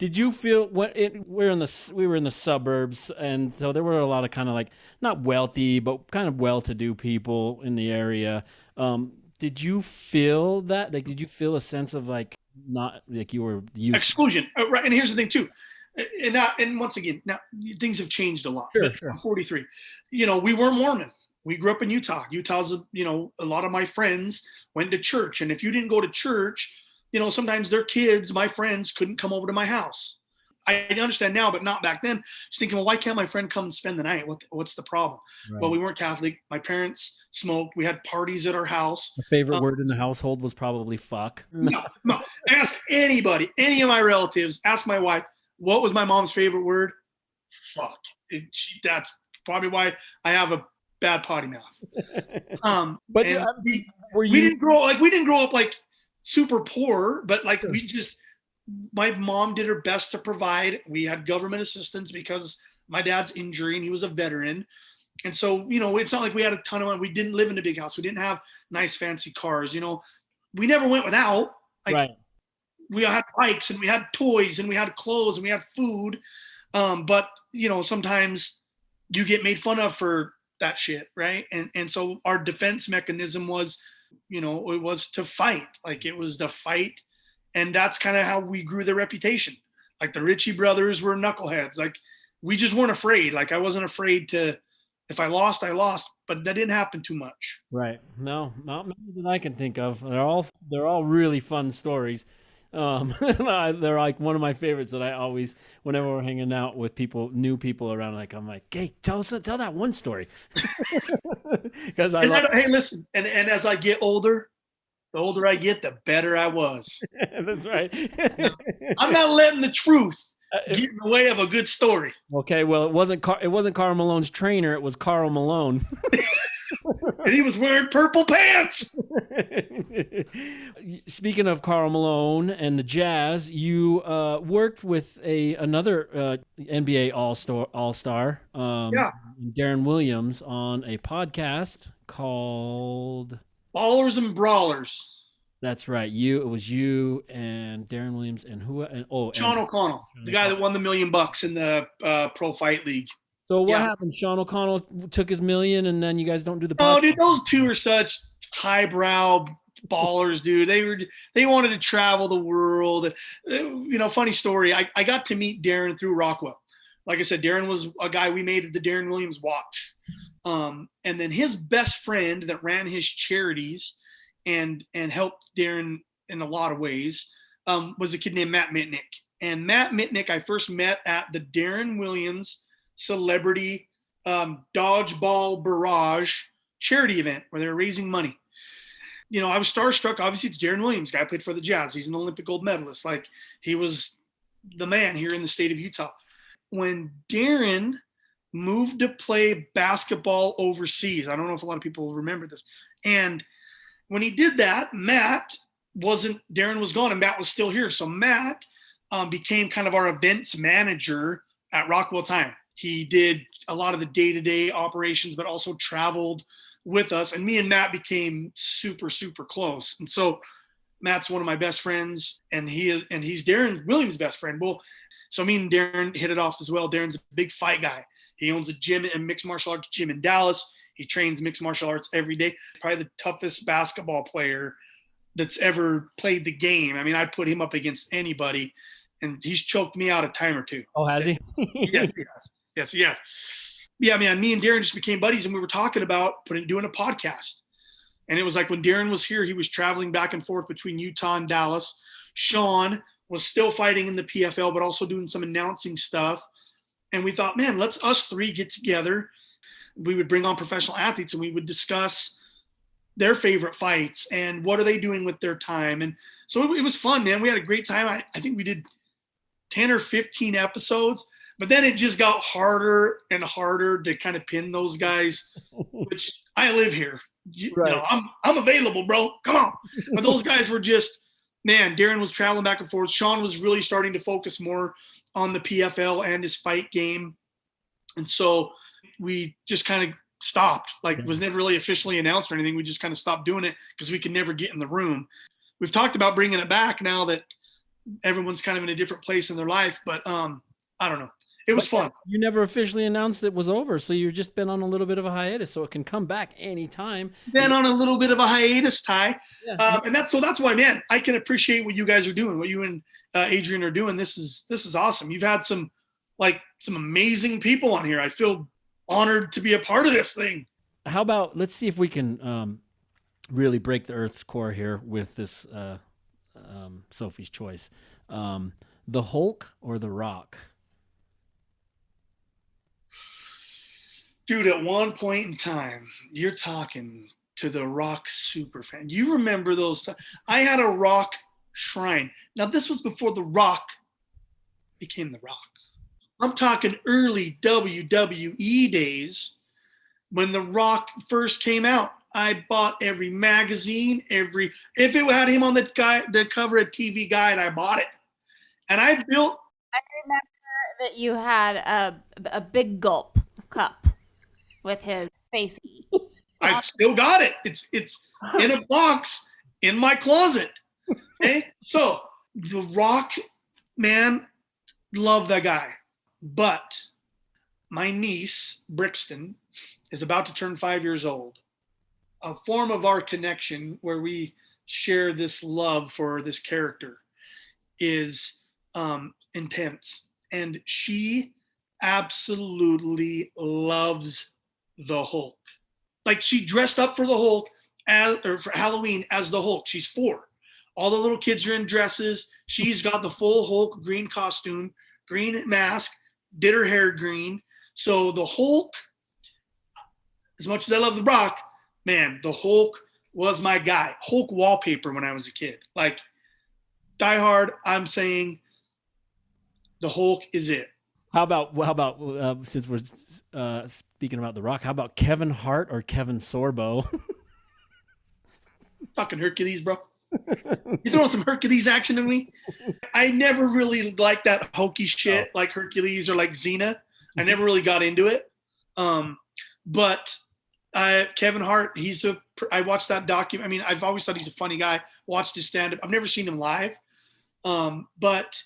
Did you feel we were in the suburbs, and so there were a lot of kind of like not wealthy but kind of well-to-do people in the area. Did you feel that? Like, did you feel a sense of like not like you were used exclusion? Right. And here's the thing too, and once again, now things have changed a lot. Sure. I'm 43. We weren't Mormon. We grew up in Utah. Utah's a lot of my friends went to church, and if you didn't go to church, sometimes their kids, my friends, couldn't come over to my house. I understand now, but not back then. Just thinking, well, why can't my friend come and spend the night? What's the problem? Right. Well, we weren't Catholic. My parents smoked. We had parties at our house. My favorite word in the household was probably fuck. No. Ask anybody, any of my relatives, ask my wife, what was my mom's favorite word? Fuck. That's probably why I have a bad potty mouth. But we didn't grow up like super poor, but like my mom did her best to provide. We had government assistance because my dad's injury and he was a veteran. And so, it's not like we had a ton of money. We didn't live in a big house. We didn't have nice fancy cars. We never went without. Like, right. We had bikes and we had toys and we had clothes and we had food. But sometimes you get made fun of for that shit. Right. And so our defense mechanism was, it was to fight. Like it was the fight. And that's kind of how we grew the reputation. Like the Ritchie brothers were knuckleheads. Like we just weren't afraid. Like I wasn't afraid to, if I lost, I lost, but that didn't happen too much. Right. No, not many that I can think of. They're all really fun stories. They're like one of my favorites that I always, whenever we're hanging out with new people around, I'm like, hey, tell that one story. Because hey, listen, and as I get older, The older I get, the better I was. That's right. I'm not letting the truth get in the way of a good story. Okay, well, it wasn't Karl Malone's trainer. It was Karl Malone. And he was wearing purple pants. Speaking of Karl Malone and the Jazz, you worked with another NBA All-Star, Darren Williams, on a podcast called Ballers and Brawlers. That's right. It was you and Darren Williams and Sean O'Connell, the guy that won the $1 million in the Pro Fight League. So what happened? Sean O'Connell took his $1 million, and then you guys don't do the podcast? Oh, dude, those two are such highbrow ballers, dude. They wanted to travel the world. Funny story. I got to meet Darren through Rockwell. Like I said, Darren was a guy we made the Darren Williams watch. And then his best friend that ran his charities and helped Darren in a lot of ways was a kid named Matt Mitnick. And Matt Mitnick, I first met at the Darren Williams Celebrity Dodgeball Barrage charity event where they were raising money. I was starstruck. Obviously, it's Darren Williams, guy played for the Jazz. He's an Olympic gold medalist. Like, he was the man here in the state of Utah. When Darren moved to play basketball overseas, I don't know if a lot of people remember this. And when he did that, Darren was gone and Matt was still here. So Matt became kind of our events manager at Rockwell Time. He did a lot of the day-to-day operations, but also traveled with us. And me and Matt became super, super close. And so Matt's one of my best friends, and he's Darren Williams' best friend. Well, so me and Darren hit it off as well. Darren's a big fight guy. He owns a gym and mixed martial arts gym in Dallas. He trains mixed martial arts every day. Probably the toughest basketball player that's ever played the game. I mean, I'd put him up against anybody, and he's choked me out a time or two. Oh, has he? Yes. Yeah, man, me and Darren just became buddies, and we were talking about doing a podcast. And it was like when Darren was here, he was traveling back and forth between Utah and Dallas. Sean was still fighting in the PFL, but also doing some announcing stuff. And we thought, man, let's us three get together. We would bring on professional athletes and we would discuss their favorite fights and what are they doing with their time. And so it was fun, man. We had a great time. I think we did 10 or 15 episodes, but then it just got harder and harder to kind of pin those guys, which I live here. Right. I'm available, bro. Come on. But those guys were just, man, Darren was traveling back and forth. Sean was really starting to focus more on the PFL and his fight game. And so we just kind of stopped. Like, it was never really officially announced or anything. We just kind of stopped doing it because we could never get in the room. We've talked about bringing it back now that everyone's kind of in a different place in their life, but I don't know. It was fun. You never officially announced it was over, so you've just been on a little bit of a hiatus, so it can come back anytime. Been on a little bit of a hiatus, Ty. Yeah. And that's why, man, I can appreciate what you guys are doing, what you and Adrienne are doing. This is awesome. You've had some amazing people on here. I feel honored to be a part of this thing. How about, let's see if we can really break the Earth's core here with this Sophie's choice. The Hulk or The Rock? Dude, at one point in time, you're talking to the Rock super fan. You remember those times? I had a Rock shrine. Now, this was before The Rock became The Rock. I'm talking early WWE days when The Rock first came out. I bought every magazine, if it had him on the cover of TV Guide, I bought it. And I remember that you had a big gulp cup with his face. I still got it. It's in a box in my closet. Okay? So The Rock, man, love that guy. But my niece, Brixton, is about to turn 5 years old. A form of our connection where we share this love for this character is intense. And she absolutely loves the Hulk. Like, she dressed up for the Hulk for Halloween as the Hulk. She's 4. All the little kids are in dresses. She's got the full Hulk green costume, green mask, did her hair green. So the Hulk, as much as I love The Rock, man, the Hulk was my guy. Hulk wallpaper when I was a kid. Like, Die Hard, I'm saying the Hulk is it. How about since we're speaking about The Rock, how about Kevin Hart or Kevin Sorbo? Fucking Hercules, bro. You throwing some Hercules action in me? I never really liked that hokey shit like Hercules or like Xena. I never really got into it. But Kevin Hart, I watched that document. I mean, I've always thought he's a funny guy. Watched his stand-up. I've never seen him live. But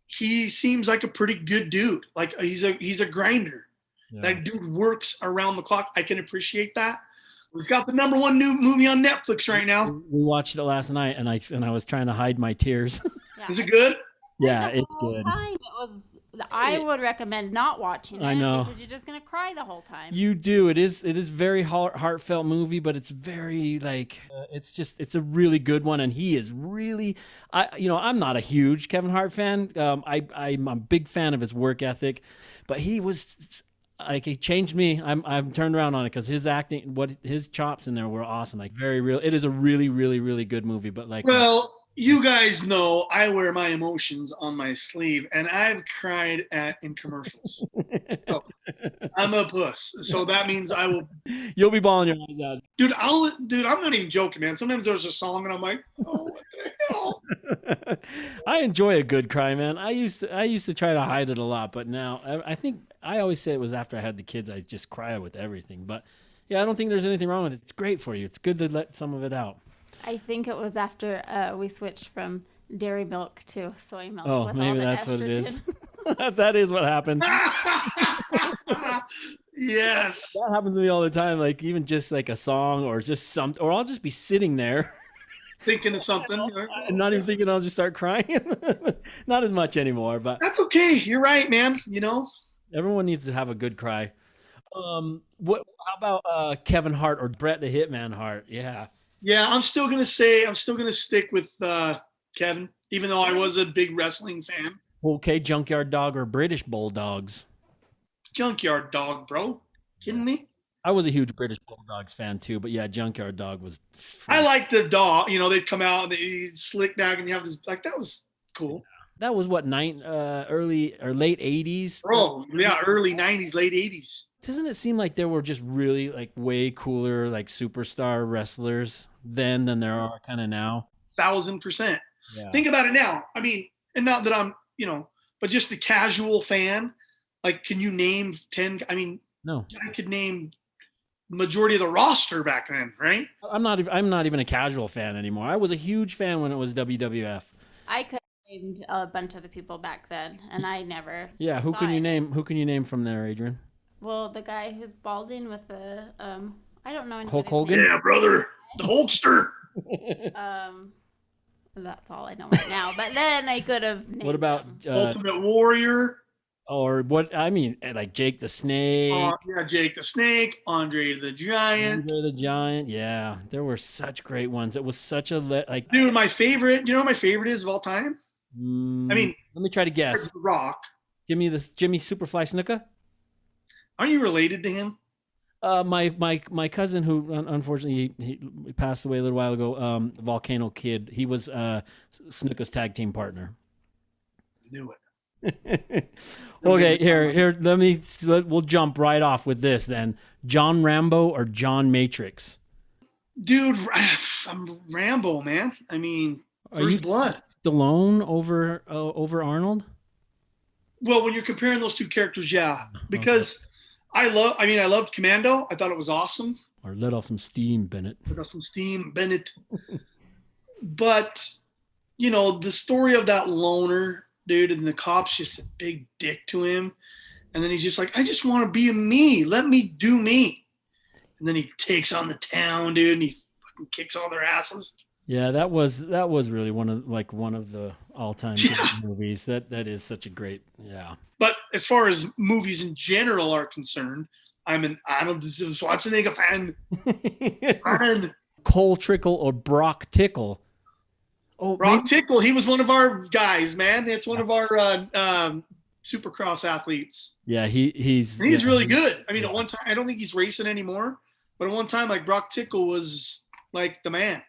he seems like a pretty good dude. Like he's a grinder. Yeah. That dude works around the clock. I can appreciate that. He's got the #1 new movie on Netflix right now. We watched it last night, and I was trying to hide my tears. Yeah. Is it good? Yeah, it's good. I would recommend not watching it. I know. Because you're just gonna cry the whole time. You do. It is very heartfelt movie, but it's very like it's a really good one, and he is really. I'm not a huge Kevin Hart fan. I'm a big fan of his work ethic, but he was. Like he changed me. I'm turned around on it because his acting, his chops in there were awesome. Like very real. It is a really, really, really good movie. But like, well, you guys know I wear my emotions on my sleeve, and I've cried in commercials. So, I'm a puss, so that means I will. You'll be bawling your eyes out, dude. I'm not even joking, man. Sometimes there's a song, and I'm like, oh, what the hell? I enjoy a good cry, man. I used to try to hide it a lot, but now I think I always say it was after I had the kids. I just cry with everything, but yeah, I don't think there's anything wrong with it. It's great for you. It's good to let some of it out. I think it was after we switched from dairy milk to soy milk. Oh, maybe that's what it is. That is what happened. Yes, that happens to me all the time. Like even just like a song or just something, or I'll just be sitting there. Thinking of something. I'm not even thinking I'll just start crying. Not as much anymore, but that's okay. You're right, man. Everyone needs to have a good cry. How about Kevin Hart or Bret the Hitman Hart? Yeah. Yeah, I'm still gonna stick with Kevin, even though I was a big wrestling fan. Okay, Junkyard Dog or British Bulldogs? Junkyard Dog, bro. Kidding me? I was a huge British Bulldogs fan too, but yeah, Junkyard Dog was fun. I like the dog. They'd come out and they'd slick back and you have this, like, that was cool. That was what, early or late 80s? Bro, yeah, early 90s, late 80s. Doesn't it seem like there were just really like way cooler like superstar wrestlers then than there are kind of now? 1,000%. Yeah. Think about it now. I mean, and not that I'm, but just the casual fan. Like, can you name 10? I mean, no, I could name majority of the roster back then, right? I'm not even a casual fan anymore. I was a huge fan when it was WWF. I could have named a bunch of the people back then, and I never. Yeah, who can you name? Who can you name from there, Adrienne? Well, the guy who's balding with the I don't know. Hulk Hogan. Yeah, brother, the Hulkster. That's all I know right now. But then I could have. What about Ultimate Warrior? Or what? I mean, like Jake the Snake. Yeah, Jake the Snake, Andre the Giant. Andre the Giant. Yeah, there were such great ones. It was such a like. Dude, my favorite. You know what my favorite is of all time? I mean, let me try to guess. The Rock. Give me this, Jimmy Superfly Snuka. Aren't you related to him? My cousin, who unfortunately he passed away a little while ago. Volcano Kid. He was Snuka's tag team partner. Knew it. Okay, here. We'll jump right off with this then. John Rambo or John Matrix? Dude, I'm Rambo, man. I mean, First Blood. Stallone over Arnold? Well, when you're comparing those two characters, yeah, because I loved Commando. I thought it was awesome. Or let off some steam, Bennett. Let off some steam, Bennett. But the story of that loner dude, and the cop's just a big dick to him, and then he's just like, I just want to be me, let me do me, and then he takes on the town, dude, and he fucking kicks all their asses. Yeah, that was really one of the all-time movies. That is such a great, yeah. But as far as movies in general are concerned, I'm an Arnold Schwarzenegger fan. Cole Trickle or Brock Tickle? Oh, Brock Tickle, he was one of our guys, man. It's one of our Supercross athletes. Yeah, he's really good. I mean, at one time, I don't think he's racing anymore, but at one time, like, Brock Tickle was like the man.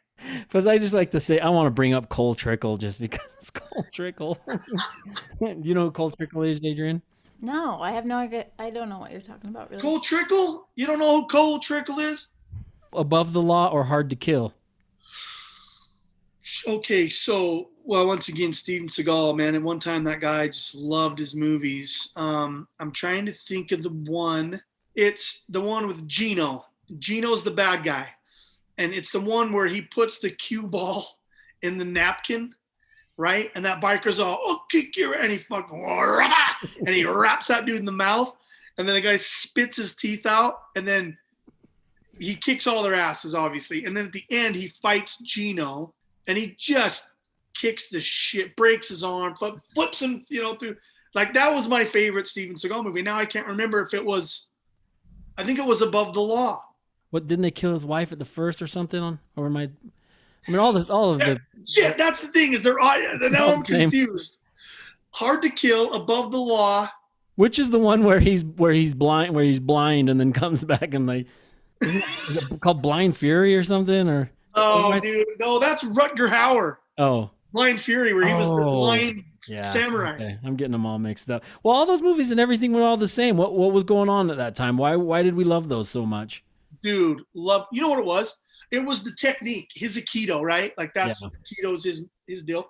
Because I just like to say, I want to bring up Cole Trickle just because it's Cole Trickle. Do you know who Cole Trickle is, Adrienne? No, I have no idea. I don't know what you're talking about, really. Cole Trickle? You don't know who Cole Trickle is? Above the Law or Hard to Kill? Okay, so, well, once again, Steven Seagal, man. At one time, that guy just loved his movies. I'm trying to think of the one. It's the one with Gino. Gino's the bad guy. And it's the one where he puts the cue ball in the napkin, right? And that biker's all, oh, kick your, and he fucking, and he wraps that dude in the mouth. And then the guy spits his teeth out. And then he kicks all their asses, obviously. And then at the end, he fights Gino. And he just kicks the shit, breaks his arm, flips him, through. Like, that was my favorite Steven Seagal movie. Now I can't remember if it was, I think it was Above the Law. What, didn't they kill his wife at the first or something on? Or am I mean, all of the shit. That's the thing. Is there? Now I'm confused. Hard to Kill, Above the Law. Which is the one where he's blind and then comes back and like, is it called Blind Fury or something? Or dude, no, that's Rutger Hauer. Oh, Blind Fury, where he was the blind samurai. Okay. I'm getting them all mixed up. Well, all those movies and everything were all the same. What was going on at that time? Why did we love those so much? Dude, you know what it was? It was the technique, his Aikido, right? Like Aikido's his deal.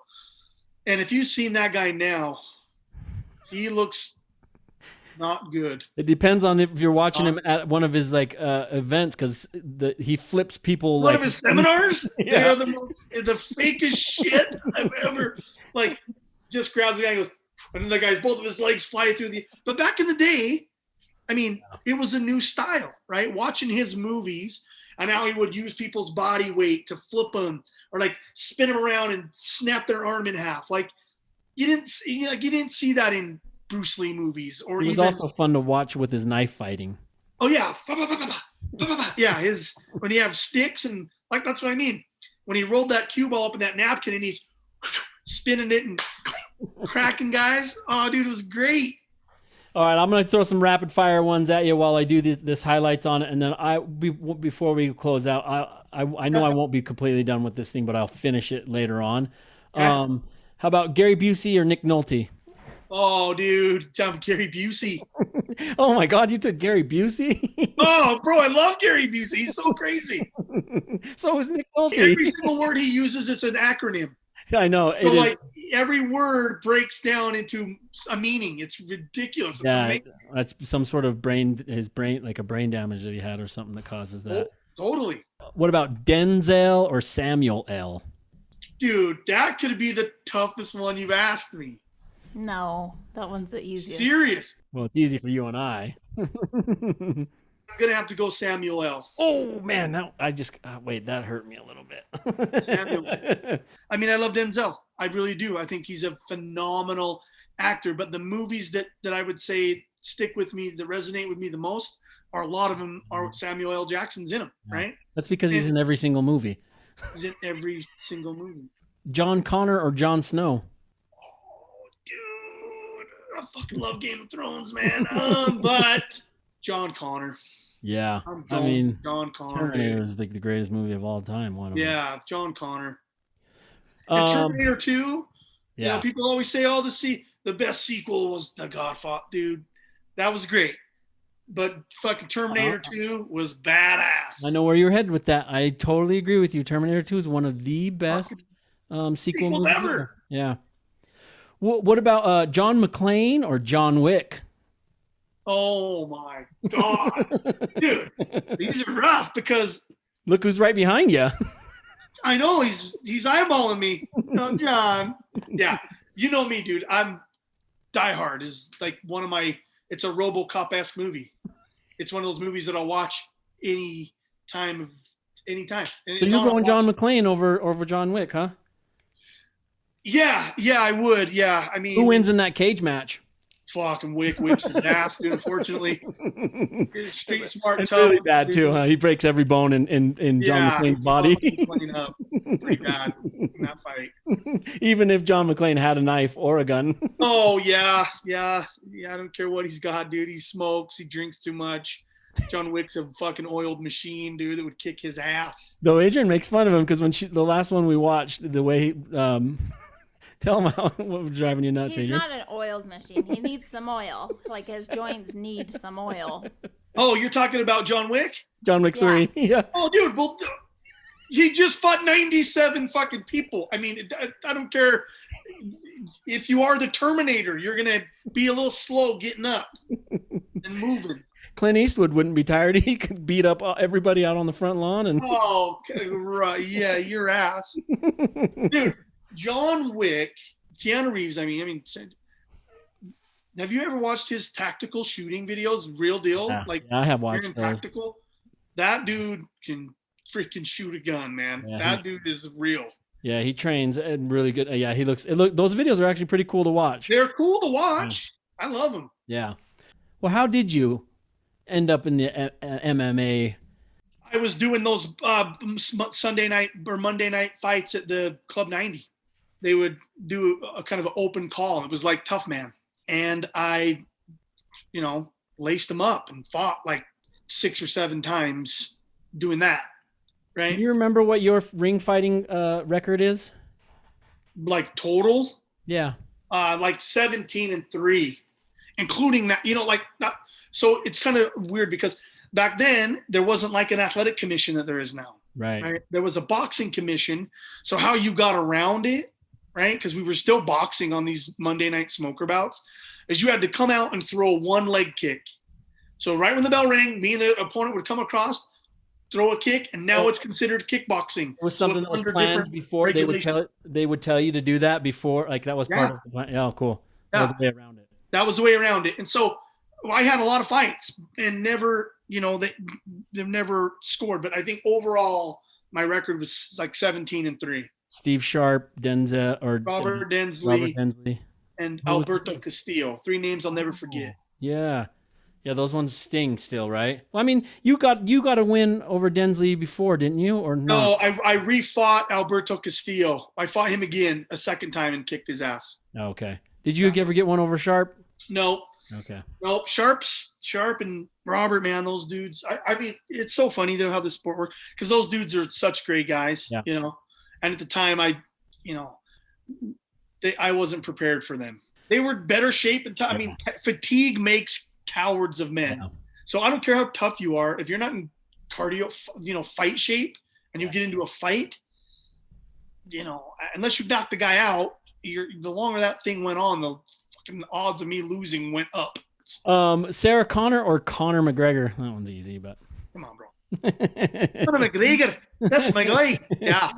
And if you've seen that guy now, he looks not good. It depends on if you're watching him at one of his events, because he flips people. One of his seminars, they are the fakest shit I've ever just grabs the guy and goes, and then the guy's both of his legs fly through the. But back in the day, I mean, it was a new style, right? Watching his movies, and how he would use people's body weight to flip them or spin them around and snap their arm in half. Like you didn't see that in Bruce Lee movies. Or it was also fun to watch with his knife fighting. Oh yeah, yeah. When you have sticks and that's what I mean. When he rolled that cue ball up in that napkin and he's spinning it and cracking guys. Oh, dude, it was great. All right, I'm going to throw some rapid fire ones at you while I do this highlights on it, and then before we close out, I know I won't be completely done with this thing, but I'll finish it later on. How about Gary Busey or Nick Nolte? Oh, dude, Gary Busey. Oh my God, you took Gary Busey? Oh, bro, I love Gary Busey. He's so crazy. So is Nick Nolte. Every single word he uses is an acronym. I know. So every word breaks down into a meaning. It's ridiculous. It's amazing. That's some sort of his brain, like a brain damage that he had or something that causes that. Oh, totally. What about Denzel or Samuel L? Dude, that could be the toughest one you've asked me. No, that one's the easiest. Serious. Well, it's easy for you and I. I'm gonna have to go Samuel L. Oh man, that hurt me a little bit. I mean, I love Denzel. I really do. I think he's a phenomenal actor. But the movies that I would say stick with me, that resonate with me the most, a lot of them are Samuel L. Jackson's in them, right? That's because he's in every single movie. He's in every single movie. John Connor or Jon Snow? Oh, dude, I fucking love Game of Thrones, man. But John Connor. Yeah, I mean, John Connor. Terminator is the greatest movie of all time. John Connor. And Terminator 2. Yeah. People always say, the best sequel was The Godfather. Dude, that was great. But fucking Terminator 2 was badass. I know where you're headed with that. I totally agree with you. Terminator 2 is one of the best sequels ever. Yeah. What about John McClane or John Wick? Oh my God. Dude, these are rough because look who's right behind you. I know he's eyeballing me. Oh, John. Yeah. You know me, dude. I'm Die Hard is one of my, it's a RoboCop-esque movie. It's one of those movies that I'll watch any time. And so you're going John McClane over John Wick, huh? Yeah, I would. Yeah. I mean, who wins in that cage match? Fucking Wick whips his ass, dude, unfortunately. Street smart It's tough. really bad, too, huh? He breaks every bone in John McClane's body. Cleaning up. Pretty bad in that fight. Even if John McClane had a knife or a gun. Oh, yeah. I don't care what he's got, dude. He smokes. He drinks too much. John Wick's a fucking oiled machine, dude, that would kick his ass. Though Adrienne makes fun of him because when the last one we watched, the way tell him what was driving you nuts. He's Adrienne. not an oiled machine. He needs some oil. Like his joints need some oil. Oh, you're talking about John Wick? John Wick 3. Yeah. Oh, dude, well, he just fought 97 fucking people. I mean, I don't care if you are the Terminator, you're gonna be a little slow getting up and moving. Clint Eastwood wouldn't be tired. He could beat up everybody out on the front lawn. And Oh, right. Yeah, your ass. Dude, John Wick, Keanu Reeves, I mean, have you ever watched his tactical shooting videos? Real deal? Yeah, Like, I have watched those. tactical. That dude can freaking shoot a gun, man. Yeah, that dude is real. Yeah, he trains and really good. Yeah, he looks. Those videos are actually pretty cool to watch. They're cool to watch. I love them. Yeah. Well, how did you end up in the MMA? I was doing those Sunday night or Monday night fights at the Club 90. They would do a kind of an open call. It was like Tough Man. And I, laced them up and fought like 6 or 7 times doing that. Right. Do you remember what your ring fighting record is? Like total? Yeah. Like 17-3, including that, like that. So it's kind of weird because back then there wasn't like an athletic commission that there is now. Right. There was a boxing commission. So how you got around it, right? Because we were still boxing on these Monday night smoker bouts, is you had to come out and throw one leg kick. So right when the bell rang, me and the opponent would come across, throw a kick, and now it's considered kickboxing. It was something that was planned before. They would tell you to do that before, like that was part of the plan. Oh, cool. That was the way around it. That was the way around it. And so I had a lot of fights and never, they've never scored. But I think overall my record was like 17-3. Steve Sharp, Robert Densley, and Alberto Castillo. 3 names I'll never forget. Yeah. Yeah, those ones sting still, right? Well, I mean, you got a win over Densley before, didn't you? Or no? No, I refought Alberto Castillo. I fought him again a second time and kicked his ass. Okay. Did you ever get one over Sharp? No. Okay. No, Sharp and Robert, man, those dudes. I mean, it's so funny though how the sport works because those dudes are such great guys, And at the time, I wasn't prepared for them. They were better shape and I mean, fatigue makes cowards of men. Yeah. So I don't care how tough you are. If you're not in cardio, fight shape, and you get into a fight, unless you knock the guy out, the longer that thing went on, the fucking odds of me losing went up. Sarah Connor or Conor McGregor? That one's easy, but come on, bro. Conor McGregor. That's my guy. Yeah.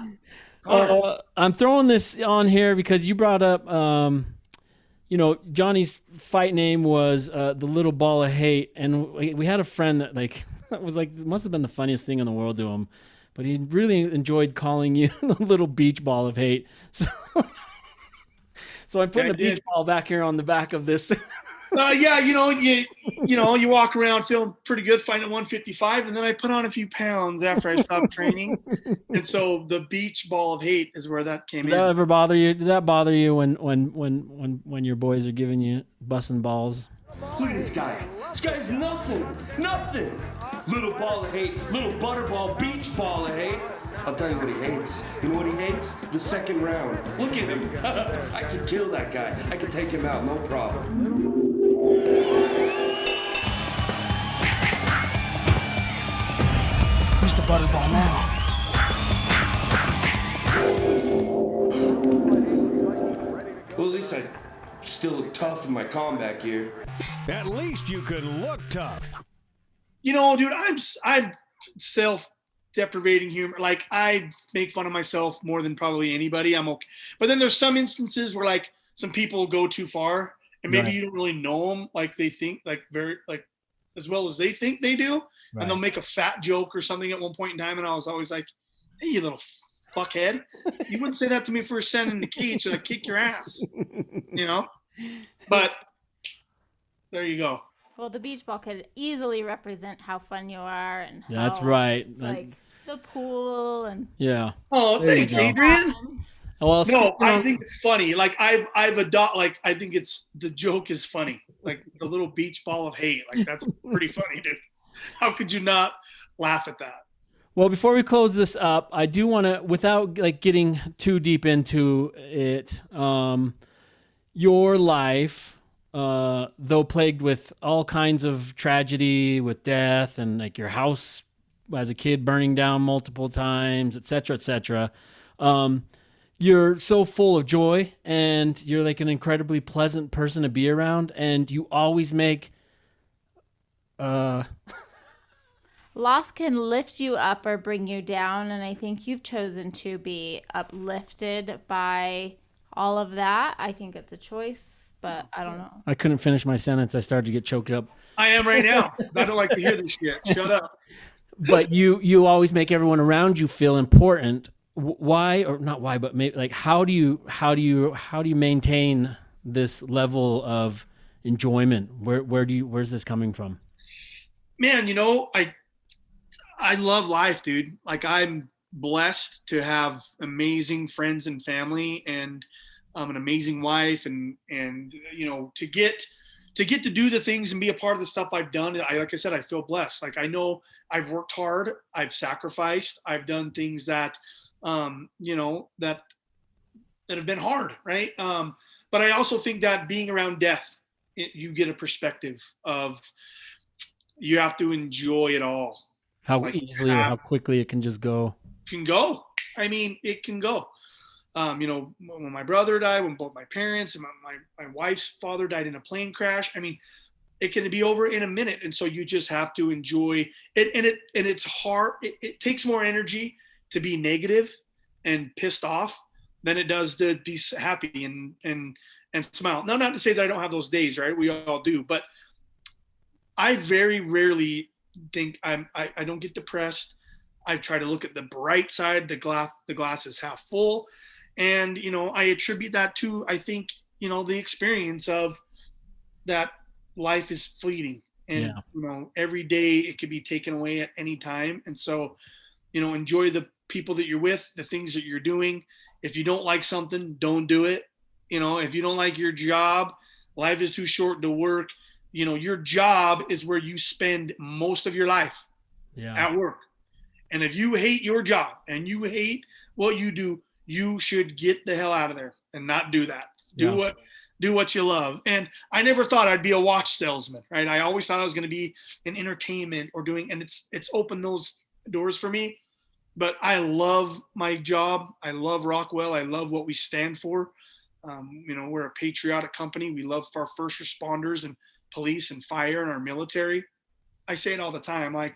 I'm throwing this on here because you brought up, Johnny's fight name was the Little Ball of Hate, and we had a friend that was like must have been the funniest thing in the world to him, but he really enjoyed calling you the Little Beach Ball of Hate. So I'm putting a beach ball back here on the back of this. You walk around feeling pretty good fighting at 155, and then I put on a few pounds after I stopped training, and so the beach ball of hate is where that came in. Did that ever bother you? Did that bother you when your boys are giving you busting balls? Look at this guy. This guy's nothing. Little ball of hate, little butterball, beach ball of hate. I'll tell you what he hates. You know what he hates? The second round. Look at him. I could kill that guy. I could take him out, no problem. Who's the butterball now? Well, at least I still look tough in my combat gear. At least you can look tough. Dude, I'm self-deprivating humor. Like, I make fun of myself more than probably anybody. I'm okay. But then there's some instances where, like, some people go too far, and maybe you don't really know them like they think, like, very, like, as well as they think they do. Right. And they'll make a fat joke or something at one point in time, and I was always like, hey, you little fuckhead. You wouldn't say that to me for a cent in the cage, and I'd kick your ass. But there you go. Well, the beach ball could easily represent how fun you are and how, that's right. Like the pool and Oh, thanks, Adrienne. Well, no, I think it's funny. Like I've adopted. Like I think the joke is funny. Like the little beach ball of hate. Like that's pretty funny, dude. How could you not laugh at that? Well, before we close this up, I do want to, without like getting too deep into it, your life, though plagued with all kinds of tragedy, with death, and like your house as a kid burning down multiple times, et cetera, you're so full of joy, and you're like an incredibly pleasant person to be around, and you always make Loss can lift you up or bring you down, and I think you've chosen to be uplifted by all of that. I think it's a choice, but I don't know. I couldn't finish my sentence. I started to get choked up. I am right now. I don't like to hear this shit. Shut up. But you always make everyone around you feel important. Why, or not why, but maybe like how do you maintain this level of enjoyment? Where's this coming from? Man, you know, I love life, dude. Like, I'm blessed to have amazing friends and family, and an amazing wife, and you know, to get to do the things and be a part of the stuff I've done. Like I said, I feel blessed. Like, I know I've worked hard, I've sacrificed, I've done things that you know, that have been hard, right? But I also think that being around death, you get a perspective of, you have to enjoy it all. How like, easily or how quickly it can just go. Can go. I mean, it can go. You know, when my brother died, when both my parents and my wife's father died in a plane crash, I mean, it can be over in a minute. And so you just have to enjoy it. And it's hard. It takes more energy to be negative and pissed off than it does to be happy and smile. Now, not to say that I don't have those days, right? We all do, but I very rarely think I don't get depressed. I try to look at the bright side. The glass is half full. And, you know, I attribute that to, I think, you know, the experience of that life is fleeting, and, you know, every day it could be taken away at any time. And so, you know, enjoy the people that you're with, the things that you're doing. If you don't like something, don't do it. You know, if you don't like your job, life is too short to work. You know, your job is where you spend most of your life, at work. And if you hate your job and you hate what you do, you should get the hell out of there and not do that. Do what you love. And I never thought I'd be a watch salesman, right? I always thought I was going to be in entertainment or doing, and it's opened those doors for me. But I love my job. I love Rockwell. I love what we stand for. You know, we're a patriotic company. We love our first responders and police and fire and our military. I say it all the time. Like,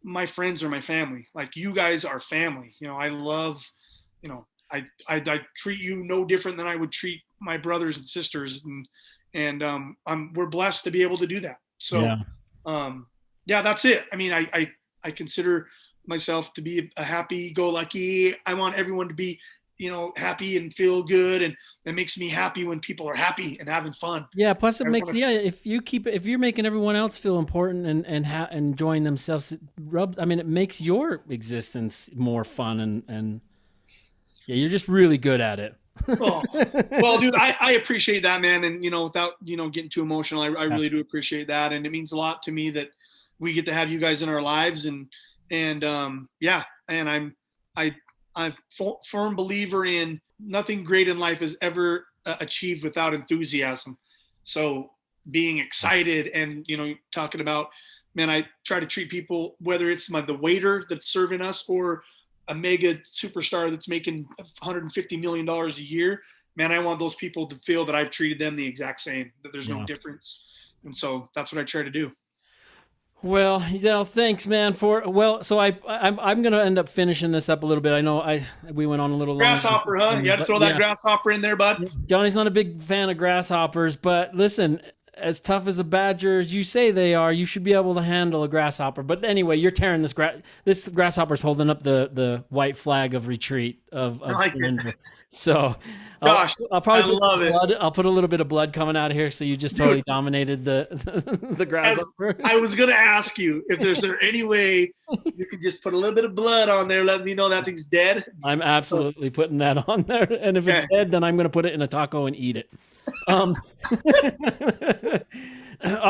my friends are my family. Like, you guys are family. You know, I love, you know, I treat you no different than I would treat my brothers and sisters. And we're blessed to be able to do that. So, that's it. I mean, I consider myself to be a happy-go-lucky. I want everyone to be, you know, happy and feel good, and it makes me happy when people are happy and having fun. Yeah, plus it makes if you're making everyone else feel important and enjoying themselves, it makes your existence more fun, and you're just really good at it. Oh, well, dude, I appreciate that, man. And, you know, without, you know, getting too emotional, I really do appreciate that. And it means a lot to me that we get to have you guys in our lives, and I'm a firm believer in nothing great in life is ever achieved without enthusiasm. So being excited and, you know, talking about, man, I try to treat people, whether it's the waiter that's serving us or a mega superstar that's making $150 million a year, man, I want those people to feel that I've treated them the exact same, that there's no difference. And so that's what I try to do. Well, thanks, man. So I'm going to end up finishing this up a little bit. I know we went on a little long. Grasshopper, huh? You had to throw that grasshopper in there, bud. Johnny's not a big fan of grasshoppers, but listen, as tough as a badger as you say they are, you should be able to handle a grasshopper. But anyway, you're tearing this grasshopper's holding up the white flag of retreat. of I like syringe. it. So Gosh, I'll probably I put love it. blood. I'll put a little bit of blood coming out of here, so you just totally dominated the grasshopper. I was going to ask you if there's there any way you could just put a little bit of blood on there, let me know that thing's dead. I'm absolutely putting that on there, and if it's dead, then I'm going to put it in a taco and eat it. All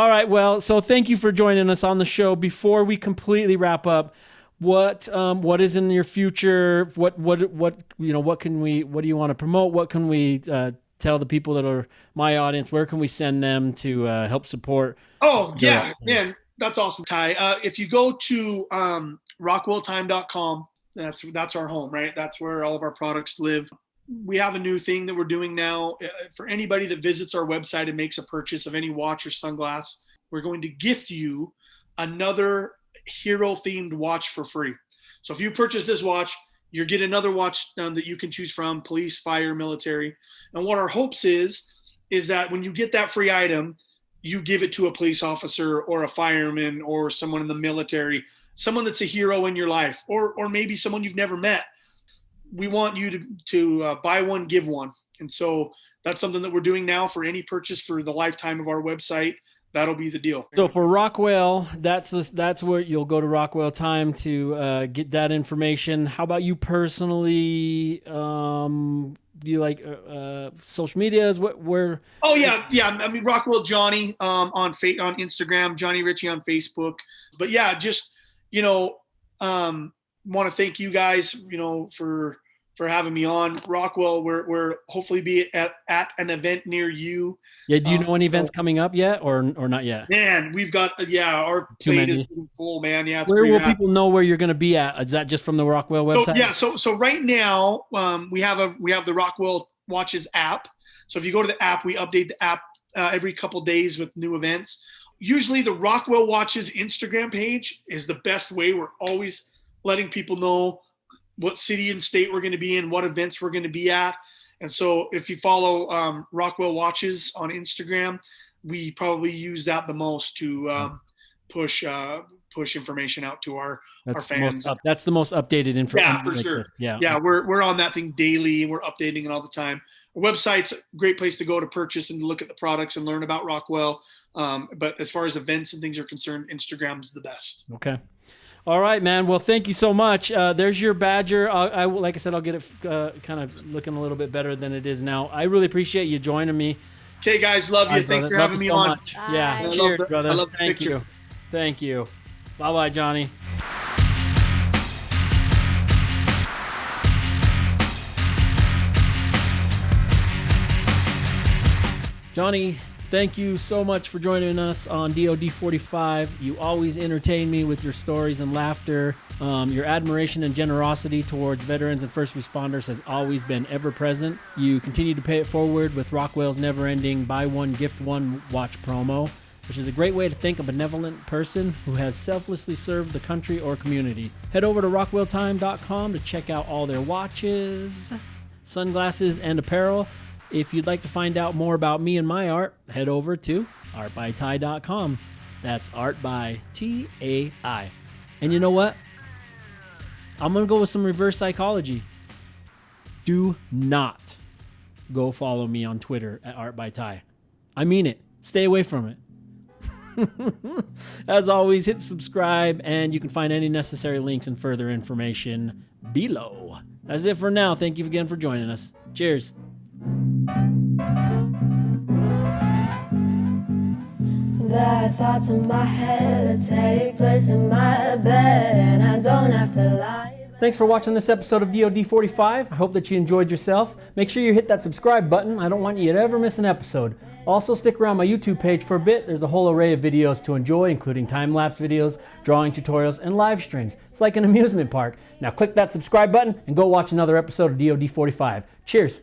right, well, so thank you for joining us on the show. Before we completely wrap up, what is in your future? What do you want to promote? What can we tell the people that are my audience? Where can we send them to help support? Oh yeah, man, that's awesome, Ty. If you go to rockwelltime.com, that's our home, right? That's where all of our products live. We have a new thing that we're doing now. For anybody that visits our website and makes a purchase of any watch or sunglass, we're going to gift you another hero-themed watch for free. So if you purchase this watch, you get another watch that you can choose from, police, fire, military. And what our hopes is that when you get that free item, you give it to a police officer or a fireman or someone in the military, someone that's a hero in your life, or maybe someone you've never met. We want you to buy one, give one. And so that's something that we're doing now for any purchase for the lifetime of our website. That'll be the deal. So for Rockwell, that's where you'll go to Rockwell Time to get that information. How about you personally? Do you like social medias? Where? Oh yeah. I mean, Rockwell Johnny on Instagram, Johnny Riche on Facebook. But yeah, just want to thank you guys, for having me on. Rockwell, we're hopefully be at an event near you. Yeah, do you know any events coming up yet or not yet? Man, we've got our plate is full, man. Yeah, it's where will rad. people know where you're going to be at? Is that just from the Rockwell website? So right now we have the Rockwell Watches app. So if you go to the app, we update the app every couple days with new events. Usually the Rockwell Watches Instagram page is the best way. We're always letting people know what city and state we're going to be in, what events we're going to be at. And so if you follow Rockwell Watches on Instagram, we probably use that the most to push information out to our fans. That's the most updated information. Yeah, for sure. Yeah, we're on that thing daily. We're updating it all the time. Our website's a great place to go to purchase and to look at the products and learn about Rockwell. But as far as events and things are concerned, Instagram's the best. Okay. All right, man. Well, thank you so much. There's your Badger. Like I said, I'll get it kind of looking a little bit better than it is now. I really appreciate you joining me. Okay, guys. Love you. Thanks for having me on. Much. Yeah. Cheers, brother. I love the Thank picture. you. Thank you. Bye-bye, Johnny. Johnny, thank you so much for joining us on DOD45. You always entertain me with your stories and laughter. Your admiration and generosity towards veterans and first responders has always been ever present. You continue to pay it forward with Rockwell's never-ending buy one, gift one watch promo, which is a great way to thank a benevolent person who has selflessly served the country or community. Head over to rockwelltime.com to check out all their watches, sunglasses, and apparel. If you'd like to find out more about me and my art, head over to artbytai.com. That's art by T-A-I. And you know what? I'm going to go with some reverse psychology. Do not go follow me on Twitter at artbytai. I mean it. Stay away from it. As always, hit subscribe, and you can find any necessary links and further information below. That's it for now. Thank you again for joining us. Cheers. There are thoughts in my head that take place in my bed, and I don't have to lie. Thanks for watching this episode of DOD45. I hope that you enjoyed yourself. Make sure you hit that subscribe button. I don't want you to ever miss an episode. Also, stick around my YouTube page for a bit. There's a whole array of videos to enjoy, including time-lapse videos, drawing tutorials, and live streams. It's like an amusement park. Now click that subscribe button and go watch another episode of DOD45. Cheers.